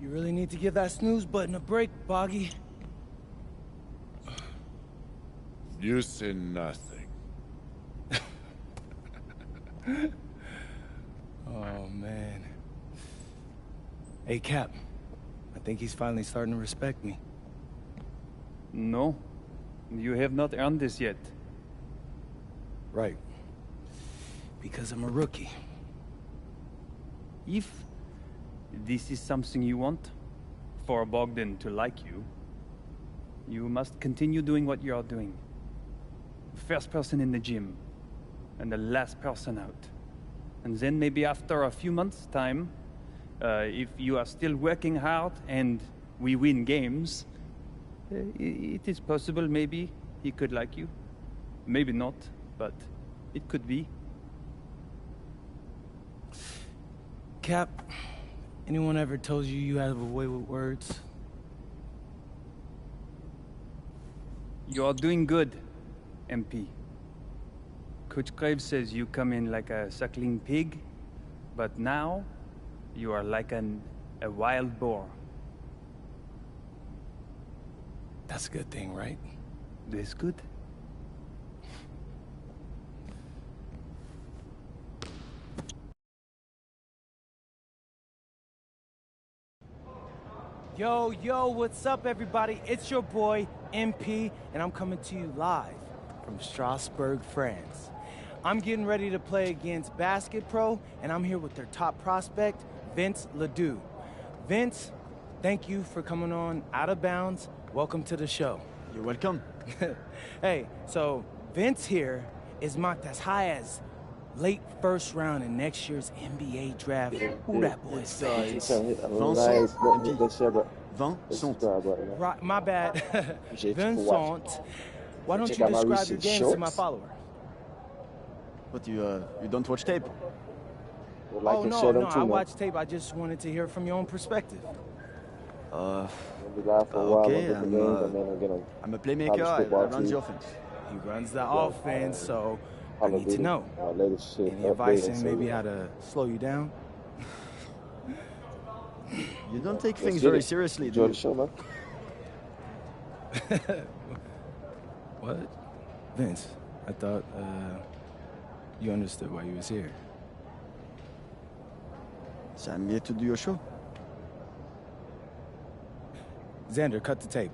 You really need to give that snooze button a break, Boggy. You say nothing. Oh, man. Hey, Cap. I think he's finally starting to respect me. No, you have not earned this yet. Right. Because I'm a rookie. If this is something you want, for Bogdan to like you, you must continue doing what you are doing. First person in the gym, and the last person out. And then maybe after a few months' time, if you are still working hard and we win games, it is possible maybe he could like you. Maybe not, but it could be. Cap, anyone ever told you you have a way with words? You are doing good, MP. Coach Graves says you come in like a suckling pig, but now you are like a wild boar. That's a good thing, right? That's good. Yo, what's up, everybody? It's your boy, MP, and I'm coming to you live from Strasbourg, France. I'm getting ready to play against Basket Pro, and I'm here with their top prospect, Vince Ledoux. Vince, thank you for coming on Out of Bounds. Welcome to the show. You're welcome. Hey, so Vince here is mocked as high as late first round in next year's NBA draft. Who that boy says? Vincent. Right, my bad. Vincent. Why don't you describe your games to my follower? But you don't watch tape? Oh, no, I watch tape. I just wanted to hear from your own perspective. Okay, I'm a playmaker. I run the offense. He runs the offense, so I need to know. Any advice on maybe how to slow you down? You don't take things very seriously, do you? What? Vince, I thought you understood why you was here. So I'm here to do your show. Xander, cut the tape.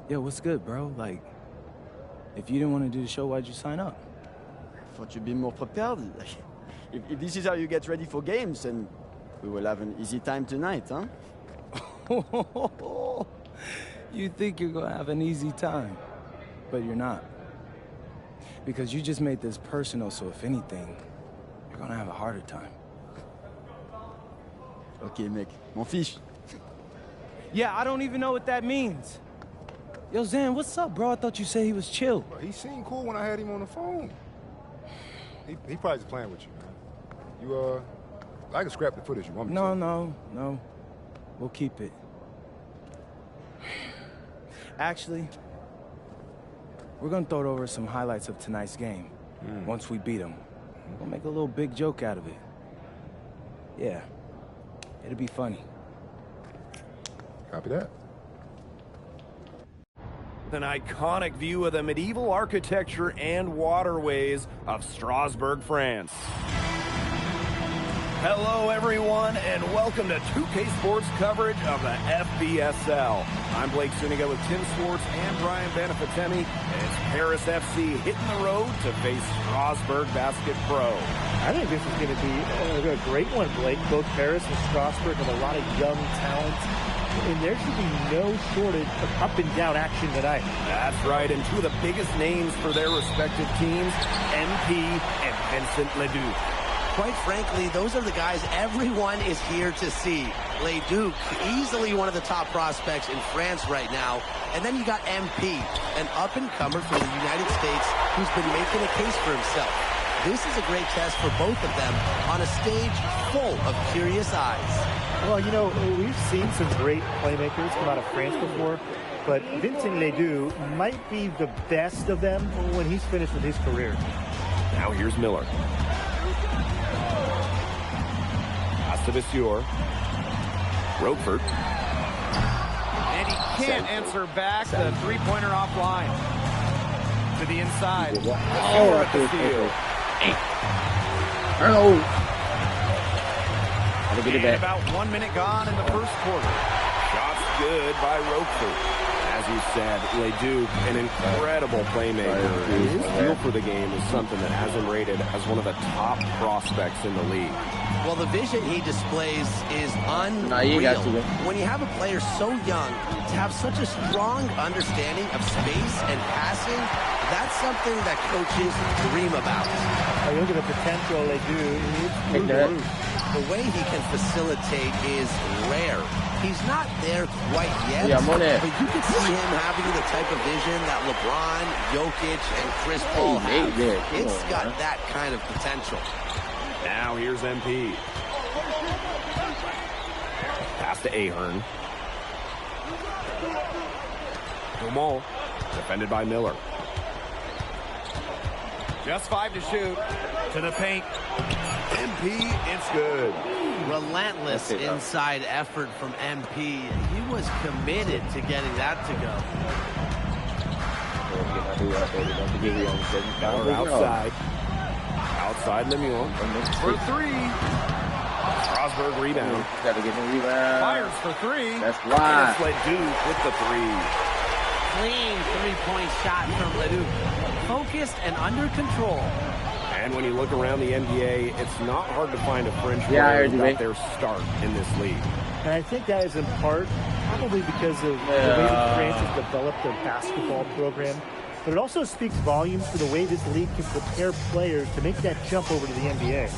Yo, what's good, bro? Like, if you didn't want to do the show, why'd you sign up? Thought you'd be more prepared. If this is how you get ready for games, then we will have an easy time tonight, huh? You think you're gonna have an easy time, but you're not. Because you just made this personal, so if anything, you're gonna have a harder time. Okay, mec. Mon fiche. Yeah, I don't even know what that means. Yo, Zan, what's up, bro? I thought you said he was chill. Bro, he seemed cool when I had him on the phone. He probably just playing with you, man. You, I can scrap the footage you want me to. No. We'll keep it. Actually, we're gonna throw over some highlights of tonight's game. Once we beat them. We'll make a little big joke out of it. Yeah. It'll be funny. Copy that. An iconic view of the medieval architecture and waterways of Strasbourg, France. Hello, everyone, and welcome to 2K Sports coverage of the FBSL. I'm Blake Suniga with Tim Swartz and Brian Benefitemi, and it's Paris FC hitting the road to face Strasbourg Basket Pro. I think this is going to be a great one, Blake. Both Paris and Strasbourg have a lot of young talent, and there should be no shortage of up-and-down action tonight. That's right, and two of the biggest names for their respective teams, MP and Vincent Ledoux. Quite frankly, those are the guys everyone is here to see. Ledoux, easily one of the top prospects in France right now. And then you got MP, an up-and-comer from the United States who's been making a case for himself. This is a great test for both of them on a stage full of curious eyes. Well, you know, we've seen some great playmakers come out of France before, but Vincent Ledoux might be the best of them when he's finished with his career. Now here's Miller. Pass to Vasseur. Roquefort. And he can't answer back the three-pointer offline. To the inside. Oh, at the steal. Gotta get it back. About 1 minute gone in the first quarter. Shots good by Roquefort. As you said, Leduc, an incredible playmaker. And his feel for the game is something that has him rated as one of the top prospects in the league. Well, the vision he displays is unreal. Nah, you got to. When you have a player so young, to have such a strong understanding of space and passing, that's something that coaches dream about. Oh, look at the potential they do. Take that. The way he can facilitate is rare. He's not there quite yet, Yeah, I'm on that. but you can see him having the type of vision that LeBron, Jokic, and Chris Paul have. It's got that kind of potential. Now here's MP. Pass to Ahern. Dumont, defended by Miller. Just 5 to shoot. To the paint. MP, it's good. Relentless inside effort from MP. He was committed to getting that to go. Power outside. Outside Lemuel. For three. Strasburg rebound. Gotta get him rebound. Fires for three. That's why. It's Leduc with the three. Clean three-point shot from Leduc. Focused and under control. And when you look around the NBA, it's not hard to find a French Yeah, I player heard who you, got mate. their start in this league. And I think that is in part probably because of the way that France has developed their basketball program. But it also speaks volumes for the way this league can prepare players to make that jump over to the NBA.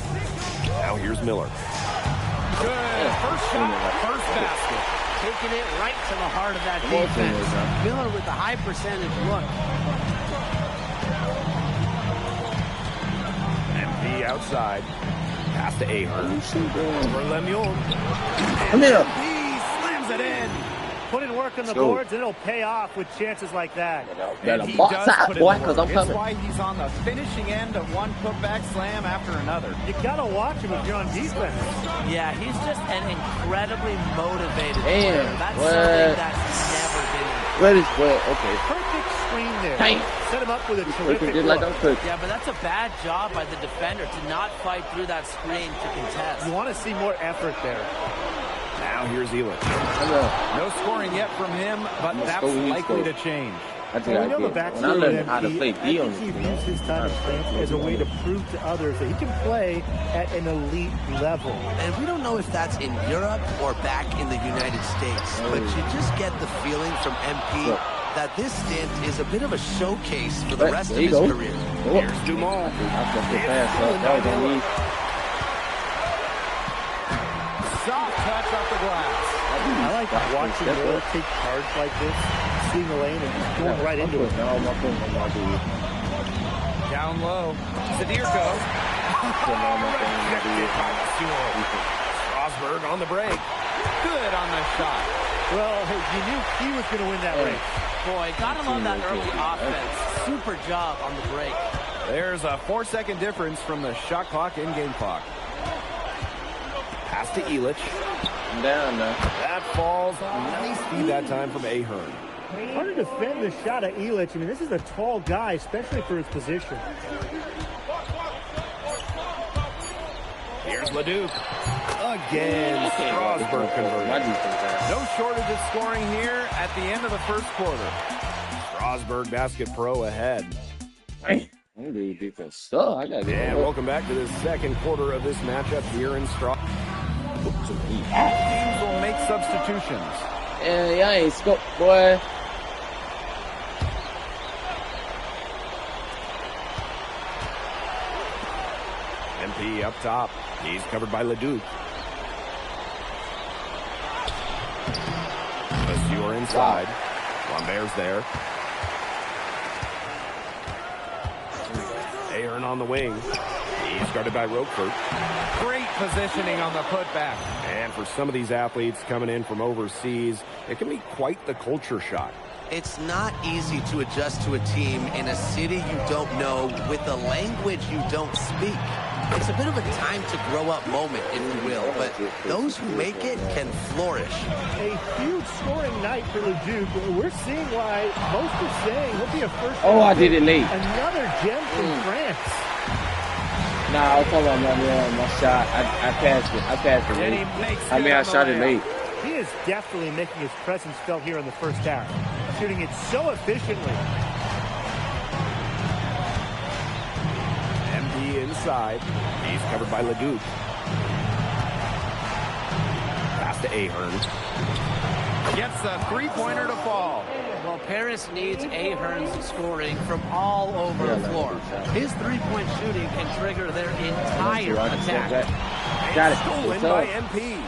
Now here's Miller. Good. First shot, first basket. Taking it right to the heart of that defense. Miller with the high percentage look. MP outside. Pass to Ahern. For Lemuel. Come here. He slams it in. Put in work on the go. boards, and it'll pay off with chances like that. Better He box does out, put in boy, the because work. I'm coming. It's why he's on the finishing end of one putback slam after another. You gotta watch him if you're on defense. Yeah, he's just an incredibly motivated Damn, player. That's what? something that's never been. Where is well? Okay. Perfect screen there. Damn. Set him up with a Cooking terrific just like look. I'm cooking. Yeah, but that's a bad job by the defender to not fight through that screen to contest. You want to see more effort there. Now here's Elon. No scoring yet from him, but Let's that's go, we likely go. to change. That's Well, what we know I the get. When I backstory learned of how to MP, play I D on think he this views his time in France as a way to prove to others that he can play at an elite level. And we don't know if that's in Europe or back in the United States, but you just get the feeling from MP that this stint is a bit of a showcase for the rest of There you his go. career. Here's Dumont. I flipped it fast. That was on me. Soft touch off the glass. I like watching Miller take charge like this, seeing the lane and just going right into it. No, my phone, my dude. Down low. Zadirko. Strasburg on the break. Good on the shot. Well, you knew he was going to win that race. Boy, gotta love that early offense. Super job on the break. There's a 4-second difference from the shot clock and game clock. Pass to Elitch. Down now. That falls. Nice feed that time from Ahern. Hard to defend the shot of Elitch. I mean, this is a tall guy, especially for his position. Here's Leduc. Again, Strasburg My converted. defense. No shortage of scoring here at the end of the first quarter. Strasburg Basket Pro ahead. Hey, I'm doing defense. So I got And it. welcome back to the second quarter of this matchup here in Strasburg. Teams will make substitutions. And y'all ain't scope, boy. MP up top. He's covered by Leduc. Vasseur inside. Lambert's there. Ahern on the wing. He's guarded by Roquefort. Great positioning on the putback. And for some of these athletes coming in from overseas, it can be quite the culture shock. It's not easy to adjust to a team in a city you don't know with a language you don't speak. It's a bit of a time to grow up moment, if you will, but those who make it can flourish. A huge scoring night for Leduc. We're seeing why most are saying he'll be a first. Oh, I did it late. Another gem from France. Nah, I was talking about my shot. I passed it late. I mean, I shot it late. He is definitely making his presence felt here in the first half, shooting it so efficiently. MP inside. He's covered by Leduc. Pass to Ahern. Gets the three-pointer to fall. Well, Paris needs Ahern's scoring from all over the floor. His three-point shooting can trigger their entire attack. Got it. Stolen by MP.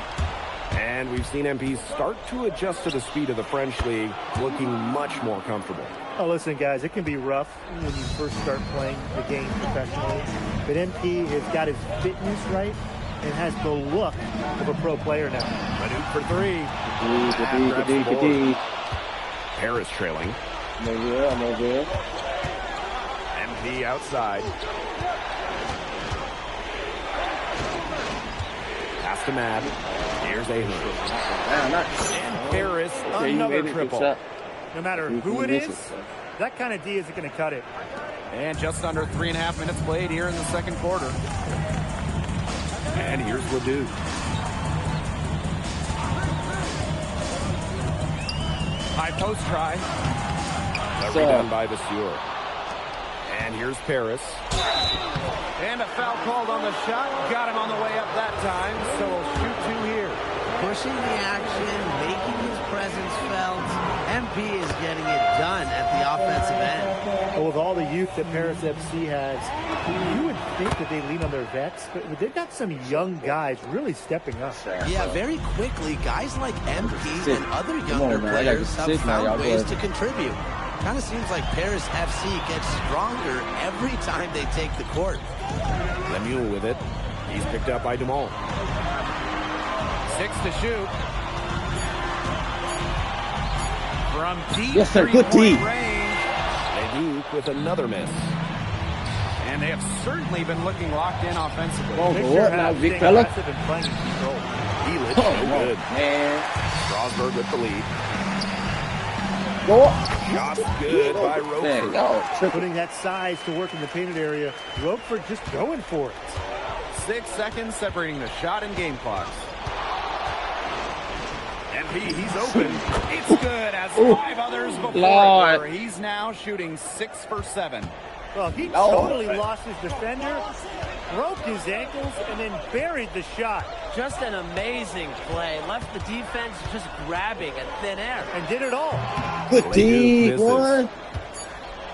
And we've seen MP start to adjust to the speed of the French league, looking much more comfortable. Oh, listen, guys, it can be rough when you first start playing the game professionally. But MP has got his fitness right and has the look of a pro player now. Leduc for three. Paris trailing. I'm over here. MP outside. Pass to Mad. Here's Ahern. And Paris, another triple. No matter who it is, that kind of D isn't going to cut it. And just under 3.5 minutes played here in the second quarter. And here's Leduc. High post try. The rebound by Vasseur. And here's Paris. And a foul called on the shot. Got him on the way up that time, so we'll shoot two here. Pushing the action, making his presence felt. MP is getting it done at the offensive end. Well, with all the youth that Paris FC has, you would think that they lean on their vets, but they've got some young guys really stepping up. Yeah, very quickly, guys like MP and other younger players have found ways to contribute. Kind of seems like Paris FC gets stronger every time they take the court. Lemuel with it. He's picked up by Dumont. 6 to shoot. From deep yes, sir. Good D. range. Leduc with another miss. And they have certainly been looking locked in offensively. Oh, what now, big fella? Elitch, good. Man. Strasburg with the lead. Go. Shots good by Roquefort. Putting that size to work in the painted area. Roquefort just going for it. 6 seconds separating the shot and game clocks. MP, he's open. It's good as 5 others before it. He's now shooting 6 for 7. Well, he totally lost his defender, broke his ankles, and then buried the shot. Just an amazing play. Left the defense just grabbing at thin air. And did it all. Good D, one.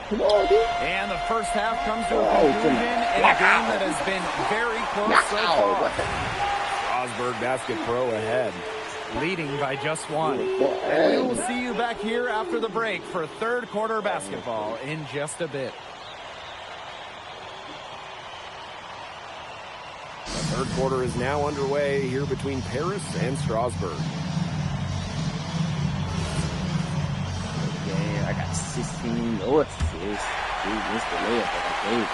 Come on, dude. And the first half comes to a conclusion in a game that has been very close so far. Strasburg Basket Pro ahead. Leading by just 1. And we will see you back here after the break for third quarter basketball in just a bit. The third quarter is now underway here between Paris and Strasburg. Yeah, I got 16 no assists. Dude, missed the layup that I gave.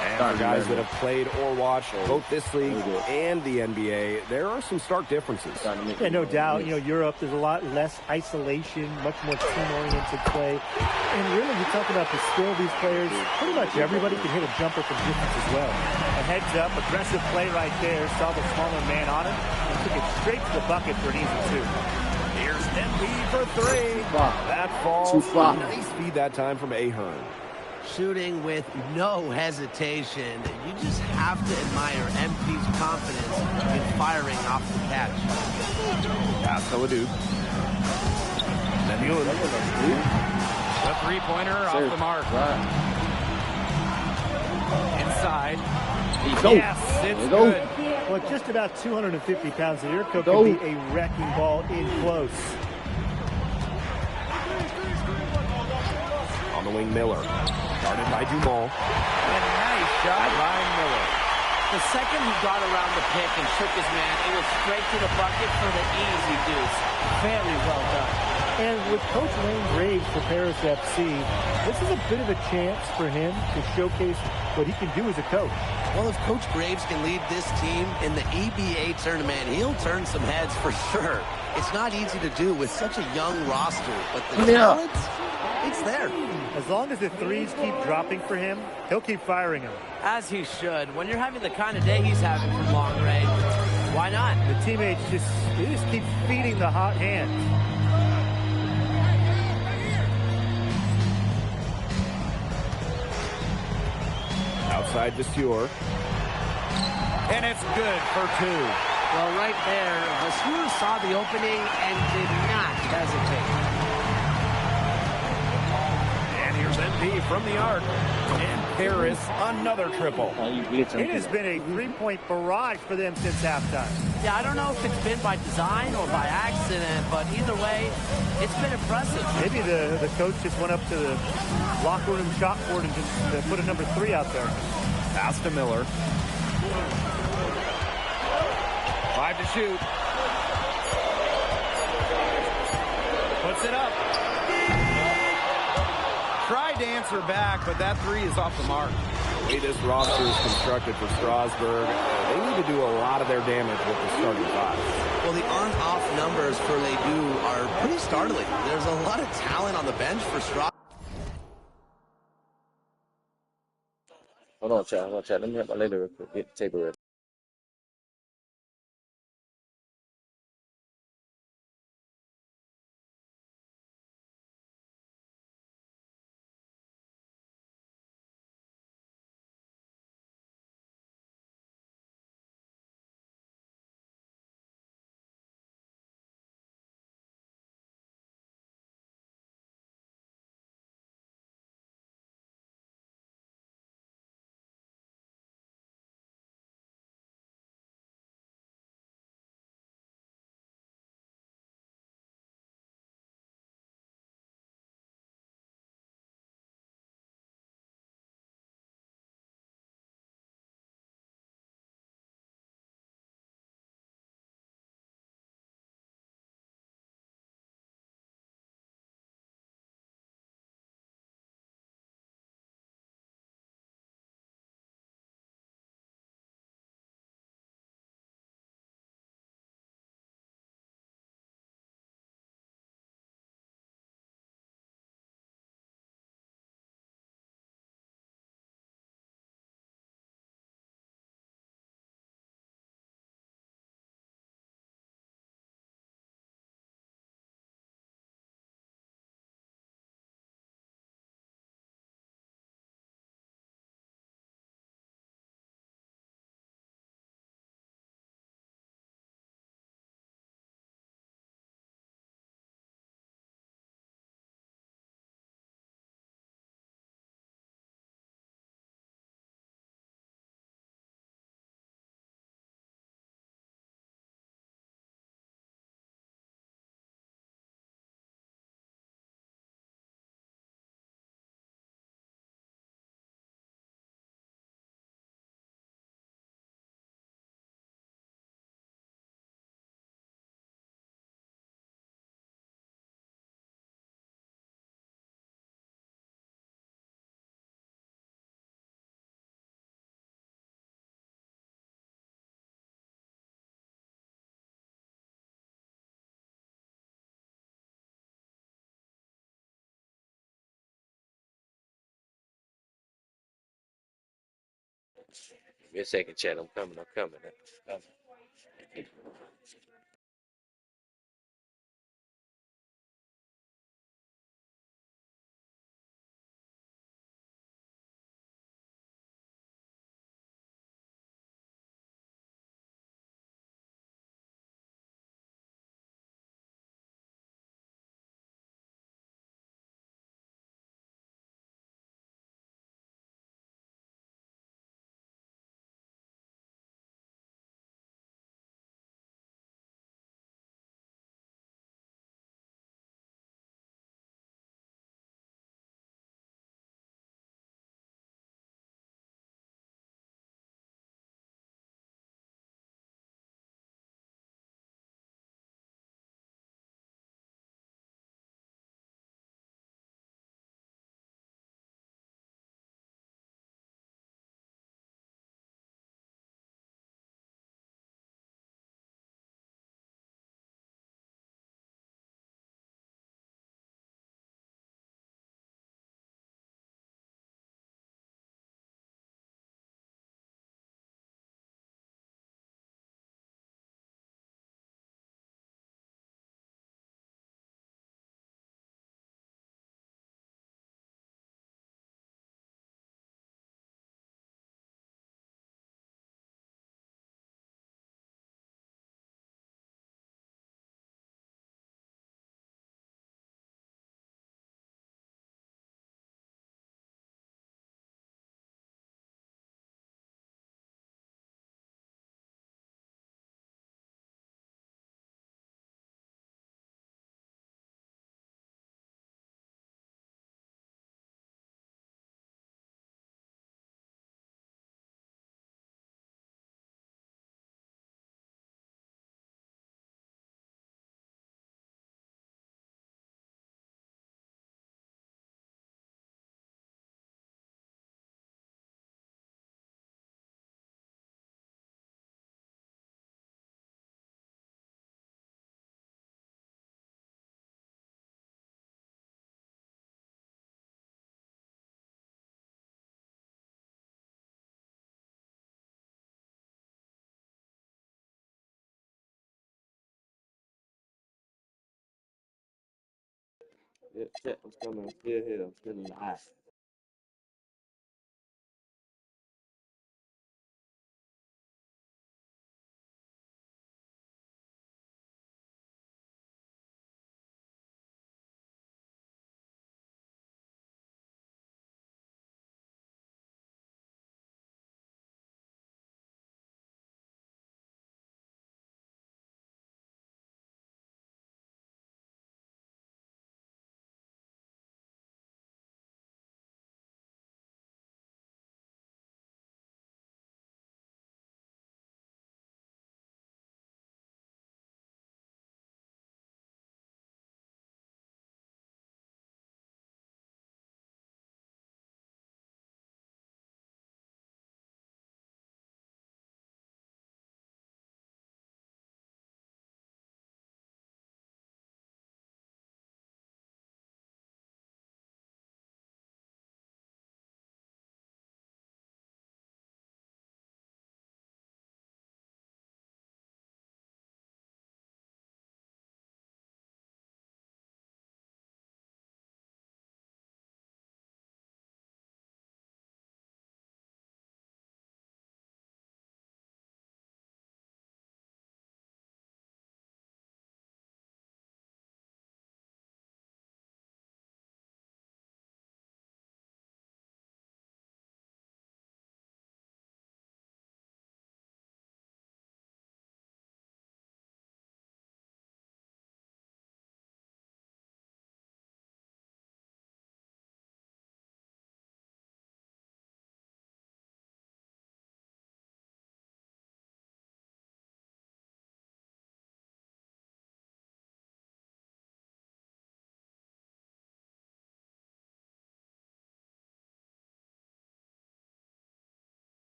And for guys that have played or watched both this league and the NBA, there are some stark differences. Yeah, no doubt. You know, Europe, there's a lot less isolation, much more team-oriented play. And really, you talk about the skill of these players, pretty much everybody can hit a jumper from distance as well. A heads-up, aggressive play right there. Saw the smaller man on him and took it straight to the bucket for an easy 2. Here's MP for 3. That falls. Nice feed that time from Ahern. Shooting with no hesitation. You just have to admire MP's confidence in firing off the catch. Pass to Leduc. Lemuel. The three-pointer off the mark. Inside. Yes, it's good. Well, just about 250 pounds. The Yurko can be a wrecking ball in close. On the wing, Miller. Guarded by Dumont. And nice shot by Miller. The second he got around the pick and shook his man, it was straight to the bucket for the easy deuce. Very well done. And with Coach Lane Graves for Paris FC, this is a bit of a chance for him to showcase what he can do as a coach. Well, if Coach Graves can lead this team in the EBA tournament, he'll turn some heads for sure. It's not easy to do with such a young roster, but the talent, it's there. As long as the threes keep dropping for him, he'll keep firing them. As he should. When you're having the kind of day he's having from long range, why not? The teammates just keep feeding the hot hands. Outside to Stewart. And it's good for 2. Well, right there, Vasseur saw the opening and did not hesitate. And here's MP from the arc. And Harris, another triple. It has been a three-point barrage for them since halftime. Yeah, I don't know if it's been by design or by accident, but either way, it's been impressive. Maybe the coach just went up to the locker room chalkboard and just put a number 3 out there. Pass to Miller. 5 to shoot. Puts it up. Tried to answer back, but that 3 is off the mark. The way this roster is constructed for Strasburg, they need to do a lot of their damage with the starting 5. Well, the on-off numbers for Ledoux are pretty startling. There's a lot of talent on the bench for Strasburg. Hold on, chat. Let me have my later real quick. Get the table ready. Give me a second, chat. I'm coming. Yeah, check. I'm coming. I'm still here. I'm still alive.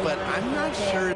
But I'm not sure.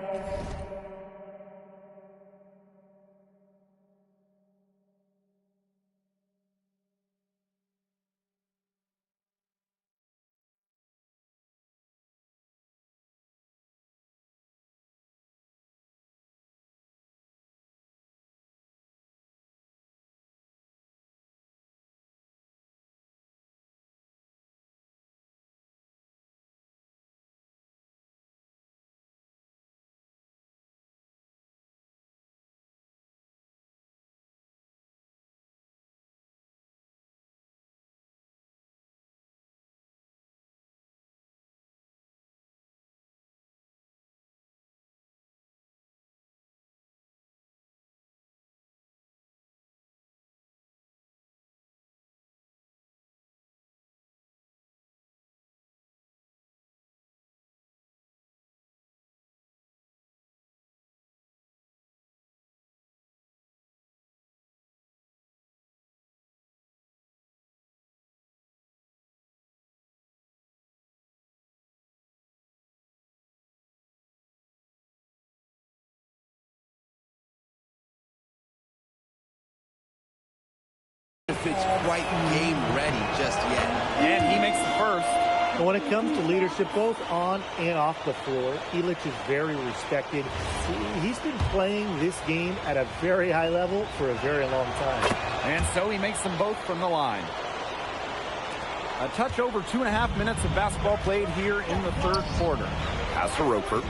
if it's quite game ready just yet. And he makes the first. But when it comes to leadership, both on and off the floor, Ilic is very respected. He's been playing this game at a very high level for a very long time. And so he makes them both from the line. A touch over 2.5 minutes of basketball played here in the third quarter. Pass to Roper.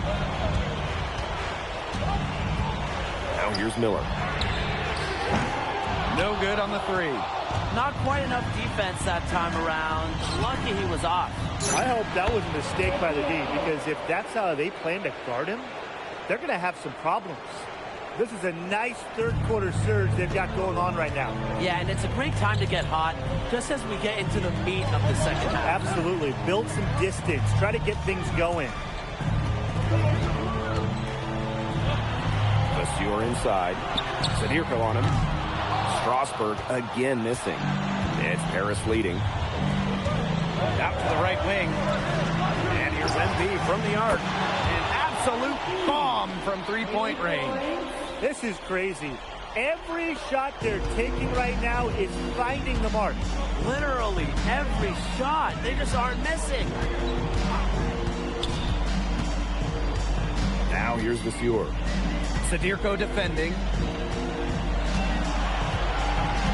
Now here's Miller. No good on the three. Not quite enough defense that time around. Lucky he was off. I hope that was a mistake by the D, because if that's how they plan to guard him, they're going to have some problems. This is a nice third quarter surge they've got going on right now. Yeah, and it's a great time to get hot, just as we get into the meat of the second half. Absolutely. Build some distance. Try to get things going. Vasseur inside. Sadirko on him. Strasburg again missing. It's Paris leading. Out to the right wing. And here's MP from the arc. An absolute bomb from three-point range. This is crazy. Every shot they're taking right now is finding the mark. Literally every shot. They just aren't missing. Now here's Vasseur. Sadirko defending.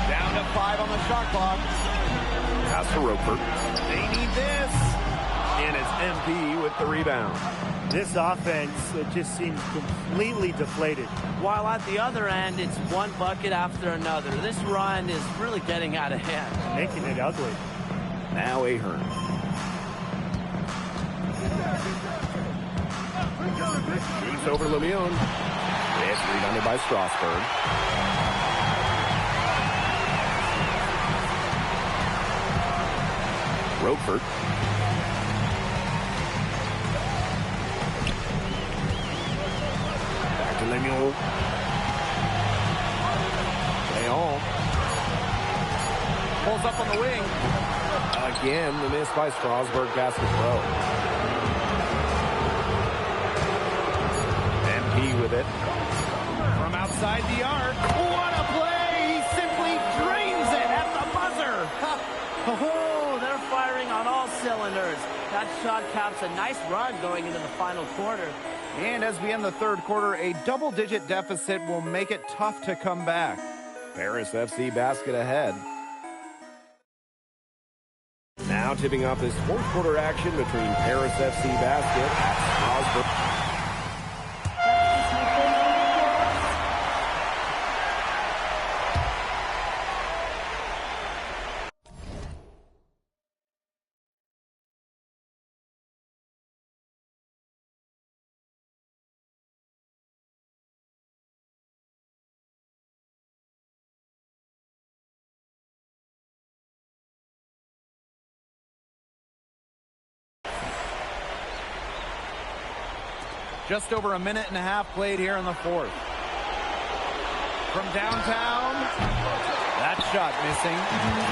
Down to 5 on the shot clock. Pass to Roper. They need this. And it's MP with the rebound. This offense just seems completely deflated. While at the other end, it's one bucket after another. This run is really getting out of hand. Making it ugly. Now Ahern. Shoots over Lemieux. It's rebounded by Strasburg. Roper. Back to Lemieux. Leon. Pulls up on the wing. Again, the miss by Strasburg basket throw. MP with it. From outside the arc. What a play! He simply drains it at the buzzer. Oh, they're firing on all cylinders. That shot caps a nice run going into the final quarter. And as we end the third quarter, a double-digit deficit will make it tough to come back. Paris FC basket ahead. Now tipping off this fourth quarter action between Paris FC basket at Strasburg. Just over a minute and a half played here in the fourth. From downtown, that shot missing.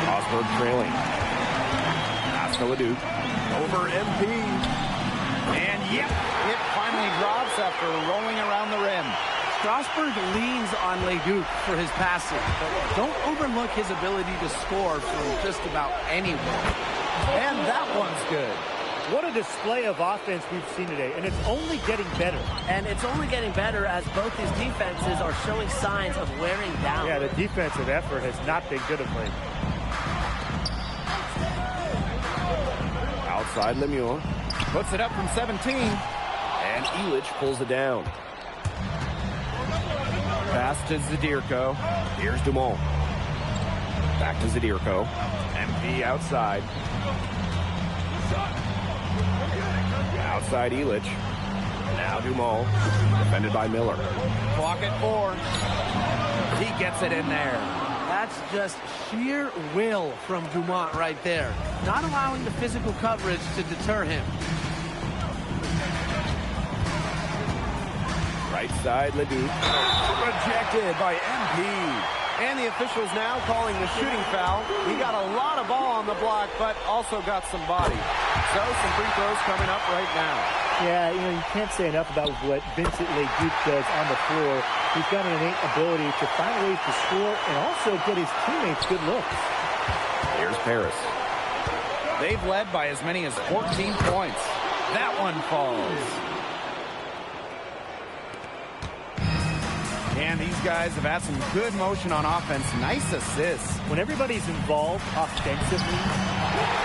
Strasburg trailing. Pass to Leduc. Over MP. And yep, it finally drops after rolling around the rim. Strasburg leans on Leduc for his passing, but don't overlook his ability to score from just about anywhere. And that one's good. What a display of offense we've seen today, and it's only getting better. And it's only getting better as both these defenses are showing signs of wearing down. Yeah, the defensive effort has not been good of late. Outside Lemieux. Puts it up from 17. And Ilic pulls it down. Pass to Sadirko. Here's Dumont. Back to Sadirko. MP outside. Outside Ilic. Now Dumont. Defended by Miller. Clock at 4. He gets it in there. That's just sheer will from Dumont right there. Not allowing the physical coverage to deter him. Right side, Leduc. Rejected by MP. And the officials now calling the shooting foul. He got a lot of ball on the block, but also got some body. So some free throws coming up right now. Yeah, you can't say enough about what Vincent Leduc does on the floor. He's got an innate ability to find ways to score and also get his teammates good looks. Here's Paris. They've led by as many as 14 points. That one falls. And these guys have had some good motion on offense. Nice assists. When everybody's involved offensively,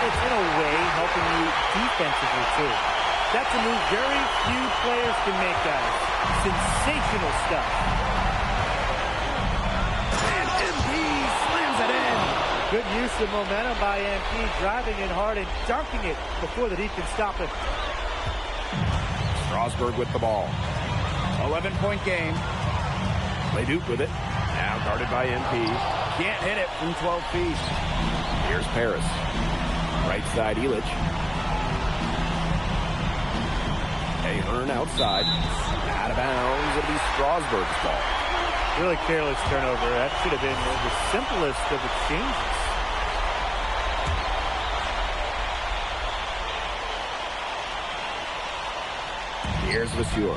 it's in a way helping you defensively too. That's a move very few players can make, guys. Sensational stuff. And MP slams it in. Good use of momentum by MP, driving in hard and dunking it before the D can stop it. Strasburg with the ball. 11-point game. Leduc with it. Now guarded by MP. Can't hit it from 12 feet. Here's Paris. Right side, Illich. Ahern outside. Out of bounds. It'll be Strasburg's ball. Really careless turnover. That should have been the simplest of exchanges. Here's Vasseur.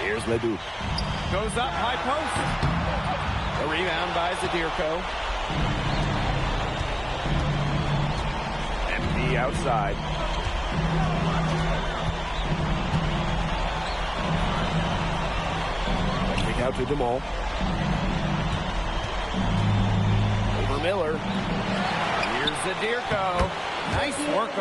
Here's Leduc. Goes up, high post. The rebound by Zadirko. MP outside. Kick out to DeMol. Over Miller. Here's Zadirko. Nice work.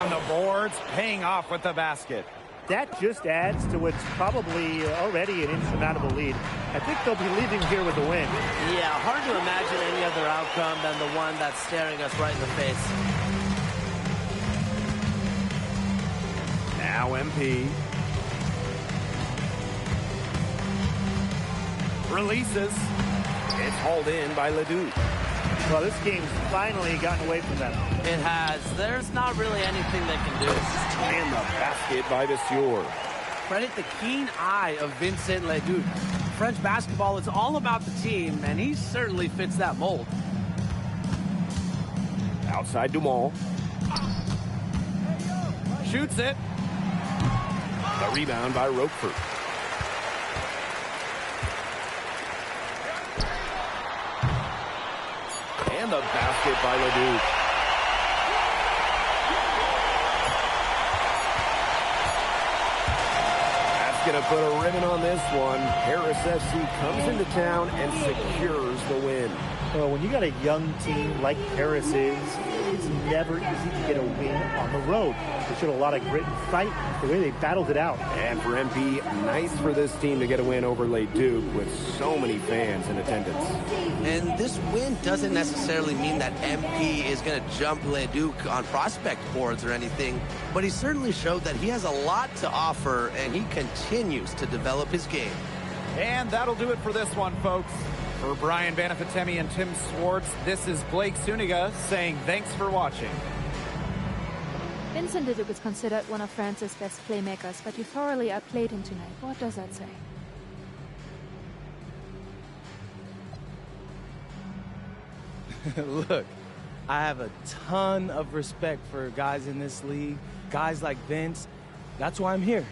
On the boards, paying off with the basket. That just adds to what's probably already an insurmountable lead. I think they'll be leaving here with a win. Yeah, hard to imagine any other outcome than the one that's staring us right in the face. Now MP. Releases. It's hauled in by Ledoux. Well, this game's finally gotten away from them. It has. There's not really anything they can do. And the basket by Vasseur. Credit the keen eye of Vincent Leduc. French basketball is all about the team, and he certainly fits that mold. Outside Dumont. Shoots it. The rebound by Roquefort. And the basket by Leduc. That's going to put a ribbon on this one. Paris FC comes into town and secures the win. Well, when you got a young team like Paris is, it's never easy to get a win on the road. They showed a lot of grit and fight the way they battled it out. And for MP, nice for this team to get a win over Leduc with so many fans in attendance. And this win doesn't necessarily mean that MP is going to jump Leduc on prospect boards or anything, but he certainly showed that he has a lot to offer, and he continues to develop his game. And that'll do it for this one, folks. For Brian Banafitemi and Tim Swartz, this is Blake Suniga saying thanks for watching. Vincent Leduc is considered one of France's best playmakers, but you thoroughly outplayed him tonight. What does that say? Look, I have a ton of respect for guys in this league, guys like Vince. That's why I'm here.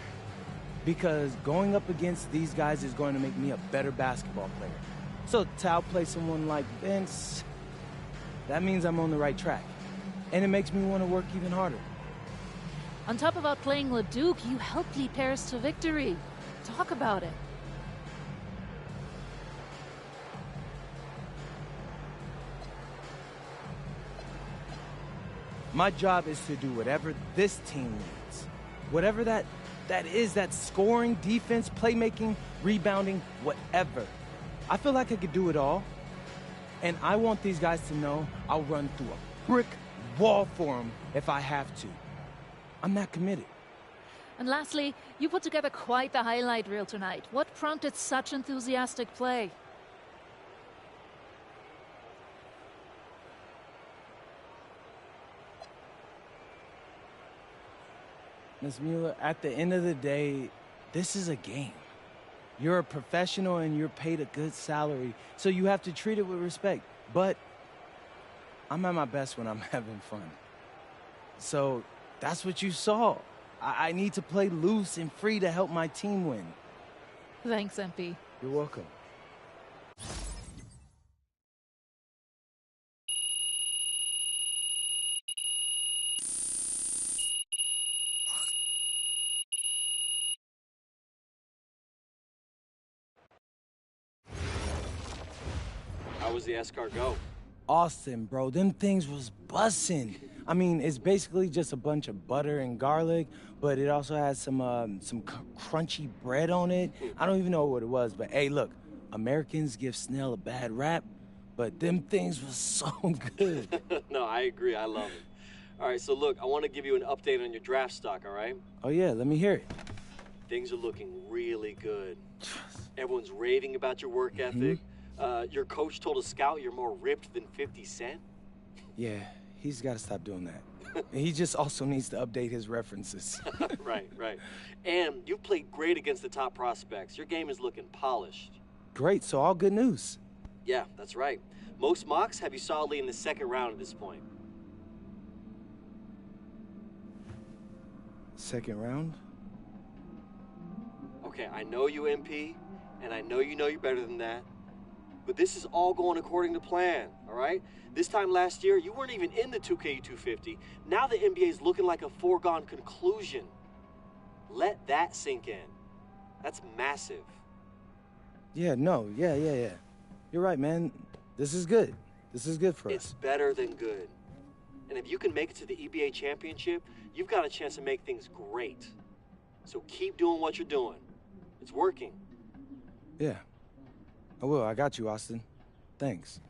Because going up against these guys is going to make me a better basketball player. So to outplay someone like Vince, that means I'm on the right track. And it makes me want to work even harder. On top of outplaying Leduc, you helped lead Paris to victory. Talk about it. My job is to do whatever this team needs. Whatever that is, that scoring, defense, playmaking, rebounding, whatever. I feel like I could do it all. And I want these guys to know I'll run through a brick wall for them if I have to. I'm that committed. And lastly, you put together quite the highlight reel tonight. What prompted such enthusiastic play? Ms. Mueller, at the end of the day, this is a game. You're a professional and you're paid a good salary, so you have to treat it with respect. But I'm at my best when I'm having fun. So that's what you saw. I need to play loose and free to help my team win. Thanks, MP. You're welcome. How was the escargot? Austin, bro, them things was bussin'. I mean, it's basically just a bunch of butter and garlic, but it also has some crunchy bread on it. I don't even know what it was, but hey, look, Americans give Snell a bad rap, but them things was so good. No, I agree. I love it. All right, so look, I want to give you an update on your draft stock, all right? Oh, yeah, let me hear it. Things are looking really good. Everyone's raving about your work ethic. Your coach told a scout you're more ripped than 50 Cent. Yeah, he's got to stop doing that. He just also needs to update his references. Right. And you've played great against the top prospects. Your game is looking polished. Great, so all good news. Yeah, that's right. Most mocks have you solidly in the second round at this point. Second round? Okay, I know you, MP, and I know you're better than that. But this is all going according to plan, all right? This time last year, you weren't even in the 2K250. Now the NBA is looking like a foregone conclusion. Let that sink in. That's massive. Yeah. You're right, man. This is good. This is good for us. It's better than good. And if you can make it to the EBA championship, you've got a chance to make things great. So keep doing what you're doing. It's working. Yeah. I will. I got you, Austin. Thanks.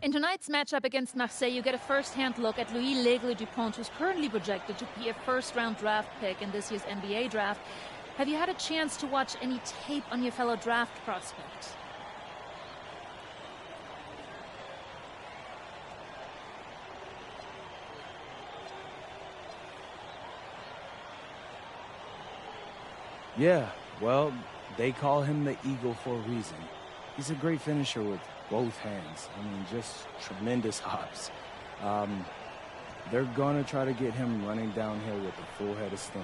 In tonight's matchup against Marseille, you get a first-hand look at Louis L'Aigle Dupont, who's currently projected to be a first-round draft pick in this year's NBA draft. Have you had a chance to watch any tape on your fellow draft prospect? Yeah, well, they call him the Eagle for a reason. He's a great finisher with both hands. I mean, just tremendous hops. They're going to try to get him running downhill with a full head of steam.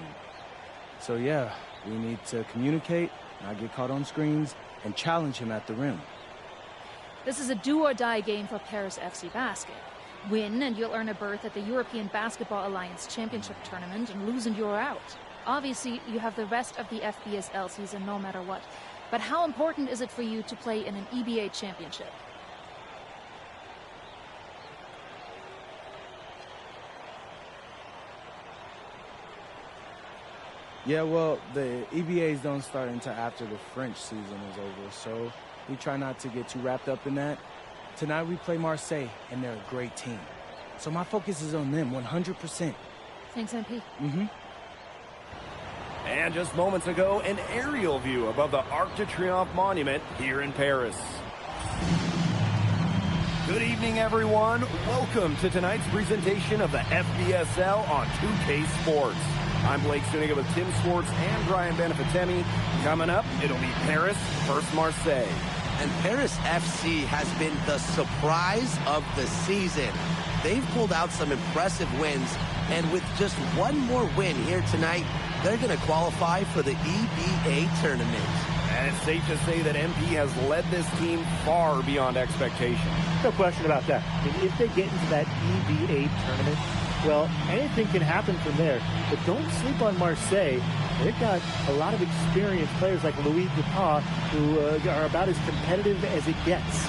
So, yeah, we need to communicate, not get caught on screens, and challenge him at the rim. This is a do-or-die game for Paris FC Basket. Win, and you'll earn a berth at the European Basketball Alliance Championship Tournament, and lose and you're out. Obviously, you have the rest of the FBSL season no matter what. But how important is it for you to play in an EBA championship? Yeah, well, the EBAs don't start until after the French season is over, so we try not to get too wrapped up in that. Tonight we play Marseille, and they're a great team. So my focus is on them 100%. Thanks, MP. And just moments ago, an aerial view above the Arc de Triomphe monument here in Paris. Good evening, everyone. Welcome to tonight's presentation of the FBSL on 2K Sports. I'm Blake Suniga with Tim Swartz and Brian Benefitemi. Coming up, it'll be Paris versus Marseille. And Paris FC has been the surprise of the season. They've pulled out some impressive wins, and with just one more win here tonight, they're going to qualify for the EBA tournament. And it's safe to say that MP has led this team far beyond expectation. No question about that. I mean, if they get into that EBA tournament, well, anything can happen from there. But don't sleep on Marseille. They've got a lot of experienced players like Louis Dupont who are about as competitive as it gets.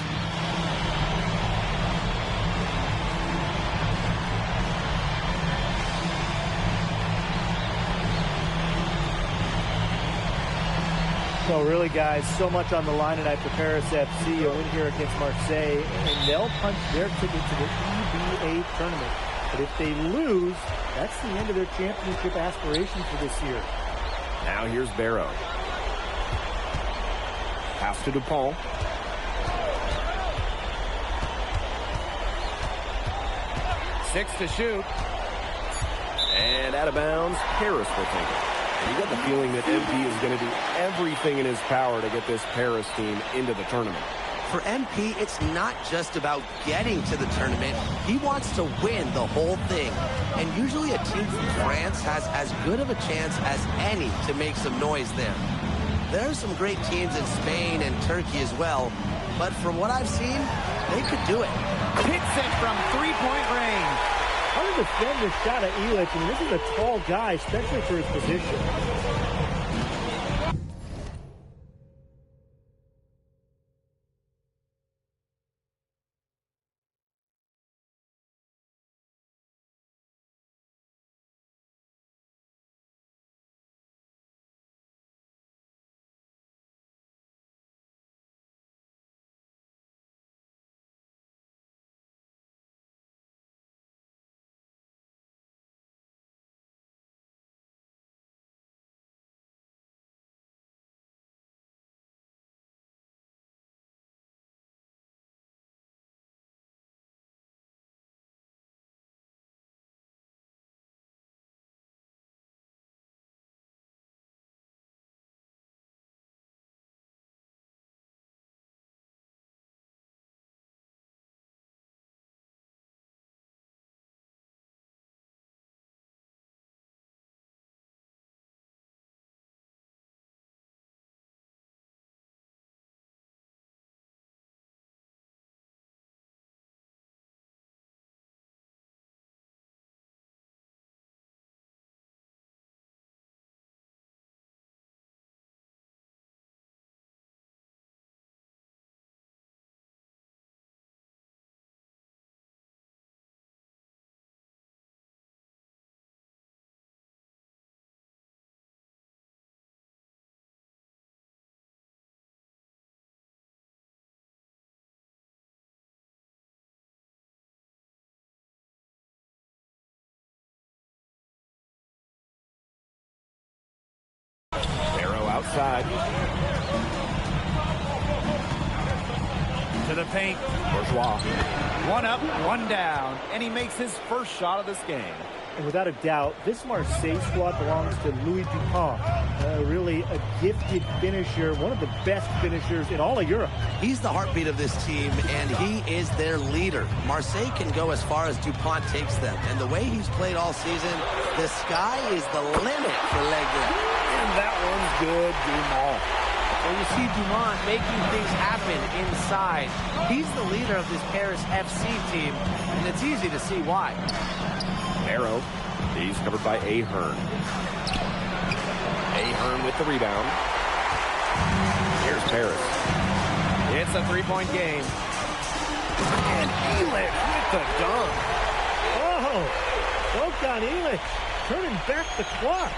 So really, guys, so much on the line tonight for Paris FC. A win here against Marseille, and they'll punch their ticket to the EBA tournament. But if they lose, that's the end of their championship aspirations for this year. Now here's Barrow. Pass to Dupont. Six to shoot. And out of bounds, Paris will take it. And you got the feeling that MP is going to do everything in his power to get this Paris team into the tournament. For MP, it's not just about getting to the tournament. He wants to win the whole thing. And usually a team from France has as good of a chance as any to make some noise there. There are some great teams in Spain and Turkey as well, but from what I've seen, they could do it. Hits it from three-point range. How to defend this shot at Illich? I mean, this is a tall guy, especially for his position. outside. To the paint. Bourgeois. One up, one down, and he makes his first shot of this game. And without a doubt, this Marseille squad belongs to Louis Dupont. Really a gifted finisher, one of the best finishers in all of Europe. He's the heartbeat of this team, and he is their leader. Marseille can go as far as Dupont takes them. And the way he's played all season, the sky is the limit for Legler. And that one's good, Dumont. Well, you see Dumont making things happen inside. He's the leader of this Paris FC team, and it's easy to see why. Barrow. He's covered by Ahern. Ahern with the rebound. Here's Paris. It's a three-point game. And Elich with the dunk. Oh, Bokan Elich turning back the clock.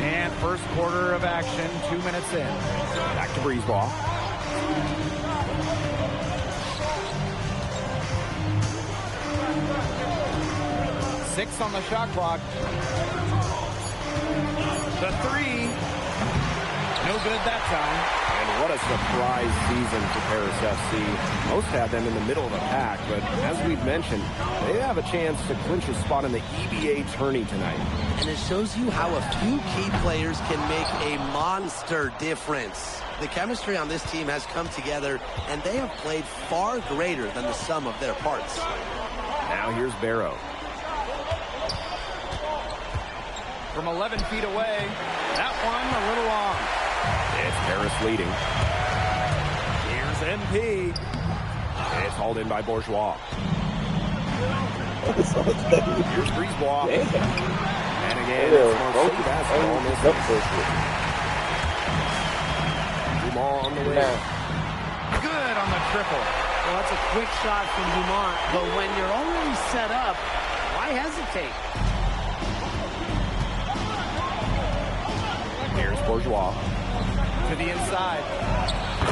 And first quarter of action, 2 minutes in. Back to Brisebois. Six on the shot clock. The three. No good that time. And what a surprise season for Paris FC. Most had them in the middle of the pack, but as we've mentioned, they have a chance to clinch a spot in the EBA tourney tonight. And it shows you how a few key players can make a monster difference. The chemistry on this team has come together, and they have played far greater than the sum of their parts. Now here's Barrow. From 11 feet away. That one a little long. It's Paris leading. Here's MP. And it's hauled in by Bourgeois. Here's Brisebois. And again, it's Marseille basketball on this one. Dumont on the way. Good on the triple. Well, that's a quick shot from Dumont, but when you're already set up, why hesitate? Here's Bourgeois. To the inside.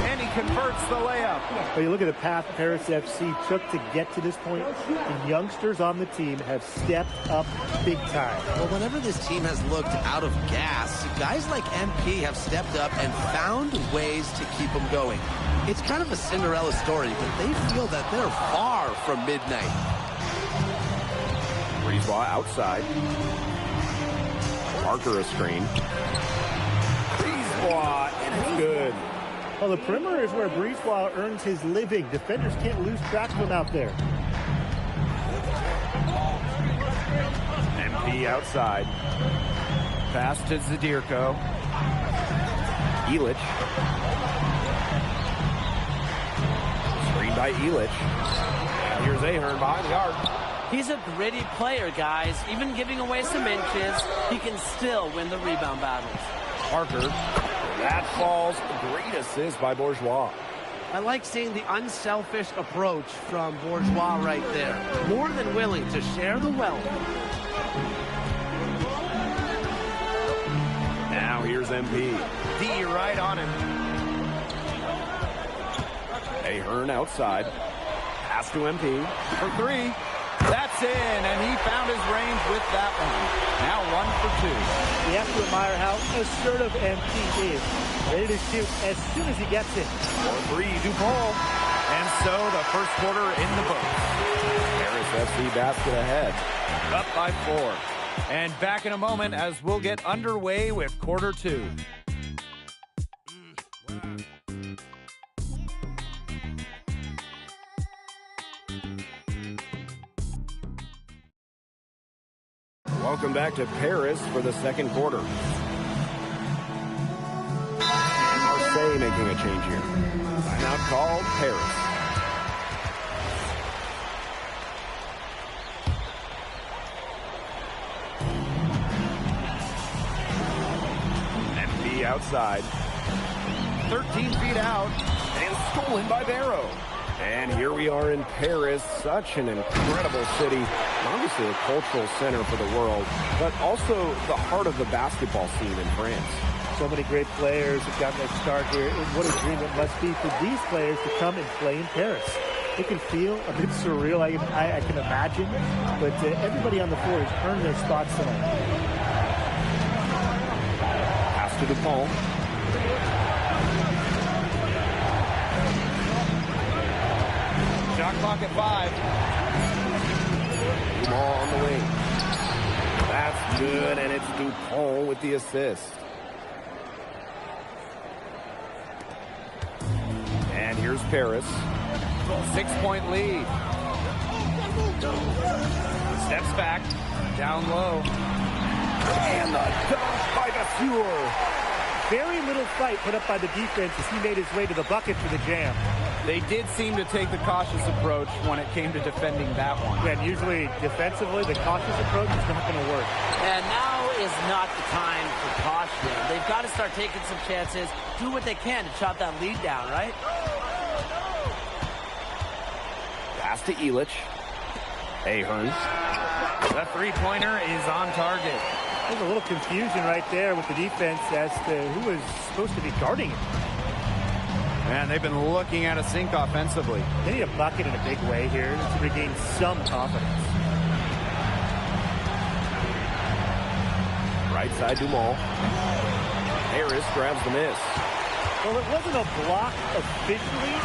And he converts the layup. Well, you look at the path Paris FC took to get to this point. The youngsters on the team have stepped up big time. Well, whenever this team has looked out of gas, guys like MP have stepped up and found ways to keep them going. It's kind of a Cinderella story, but they feel that they're far from midnight. Brisebois outside. Parker a screen. Brisebois, and it's good. Well, the perimeter is where Brisebois earns his living. Defenders can't lose track of him out there. MP outside. Pass to Zadirko. Elich. Screen by Elich. And here's Ahern behind the arc. He's a gritty player, guys. Even giving away some inches, he can still win the rebound battles. Parker. That falls. Great assist by Bourgeois. I like seeing the unselfish approach from Bourgeois right there. More than willing to share the wealth. Now here's MP. D right on him. Ahern outside. Pass to MP. For three. That's in, and he found his range with that one. Now 1 for 2. You have to admire how assertive MP is. Ready to shoot as soon as he gets it. For three, Dupont. And so the first quarter in the books. Paris FC basket ahead. Up by 4. And back in a moment as we'll get underway with quarter 2. Welcome back to Paris for the second quarter. And Marseille making a change here. Timeout called Paris. MP outside. 13 feet out. And stolen by Barrow. And here we are in Paris, such an incredible city. Obviously a cultural center for the world, but also the heart of the basketball scene in France. So many great players have gotten their start here. And what a dream it must be for these players to come and play in Paris. It can feel a bit surreal, I can imagine, but everybody on the floor has earned their spots tonight. to DuPont. Shot clock at 5. Ball on the wing. That's good, and it's DuPont with the assist. And here's Paris. 6-point lead. Steps back. Down low. And the dunk by Vasseur. Very little fight put up by the defense as he made his way to the bucket for the jam. They did seem to take the cautious approach when it came to defending that one. And usually defensively, the cautious approach is not going to work. And now is not the time for caution. They've got to start taking some chances, do what they can to chop that lead down, right? Pass to Illich. Ahern. The three-pointer is on target. There's a little confusion right there with the defense as to who is supposed to be guarding him. Man, they've been looking at a sink offensively. They need a bucket in a big way here to regain some confidence. Right side Dumont. Harris grabs the miss. Well, it wasn't a block officially,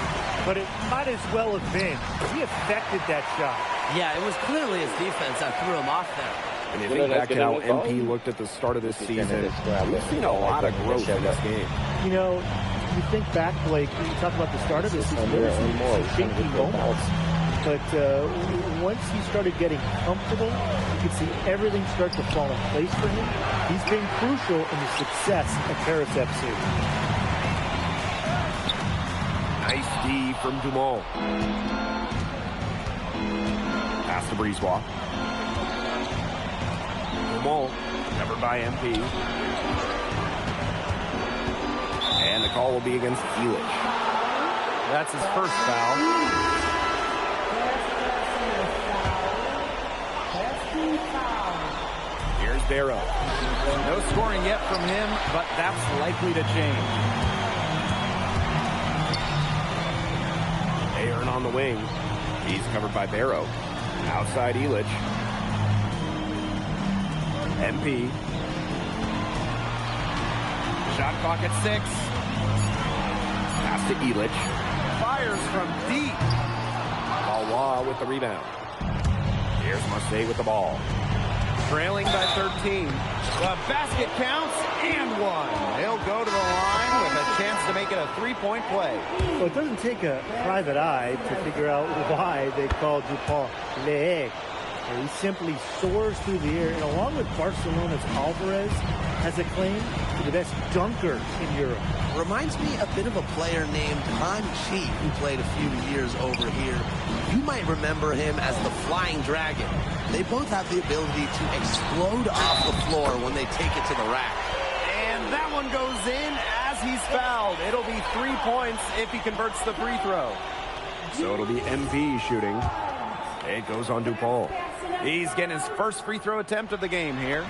but it might as well have been. He affected that shot. Yeah, it was clearly his defense that threw him off there. And if you think back to how MP looked at the start of this season, we've seen a lot of growth in this game. You know, you think back, Blake, you talk about the start of this season, there were some shaky moments. But once he started getting comfortable, you could see everything start to fall in place for him. He's been crucial in the success of Paris FC. Nice D from Dumont. Pass to Brisebois. Dumont, covered by MP. And the call will be against Illich. That's his first foul. Here's Barrow. No scoring yet from him, but that's likely to change. Ahern on the wing. He's covered by Barrow. Outside Illich. MP. Shot clock at 6. Pass to Illich. Fires from deep. Valois with the rebound. Here's Marseille with the ball. Trailing by 13. The basket counts and one. He'll go to the line with a chance to make it a three-point play. Well, it doesn't take a private eye to figure out why they call DuPont Le. He simply soars through the air, and along with Barcelona's Alvarez, has a claim to the best dunker in Europe. Reminds me a bit of a player named Han Chi, who played a few years over here. You might remember him as the Flying Dragon. They both have the ability to explode off the floor when they take it to the rack. And that one goes in as he's fouled. It'll be 3 points if he converts the free throw. So it'll be MP shooting. It goes on DuPont. He's getting his first free throw attempt of the game here.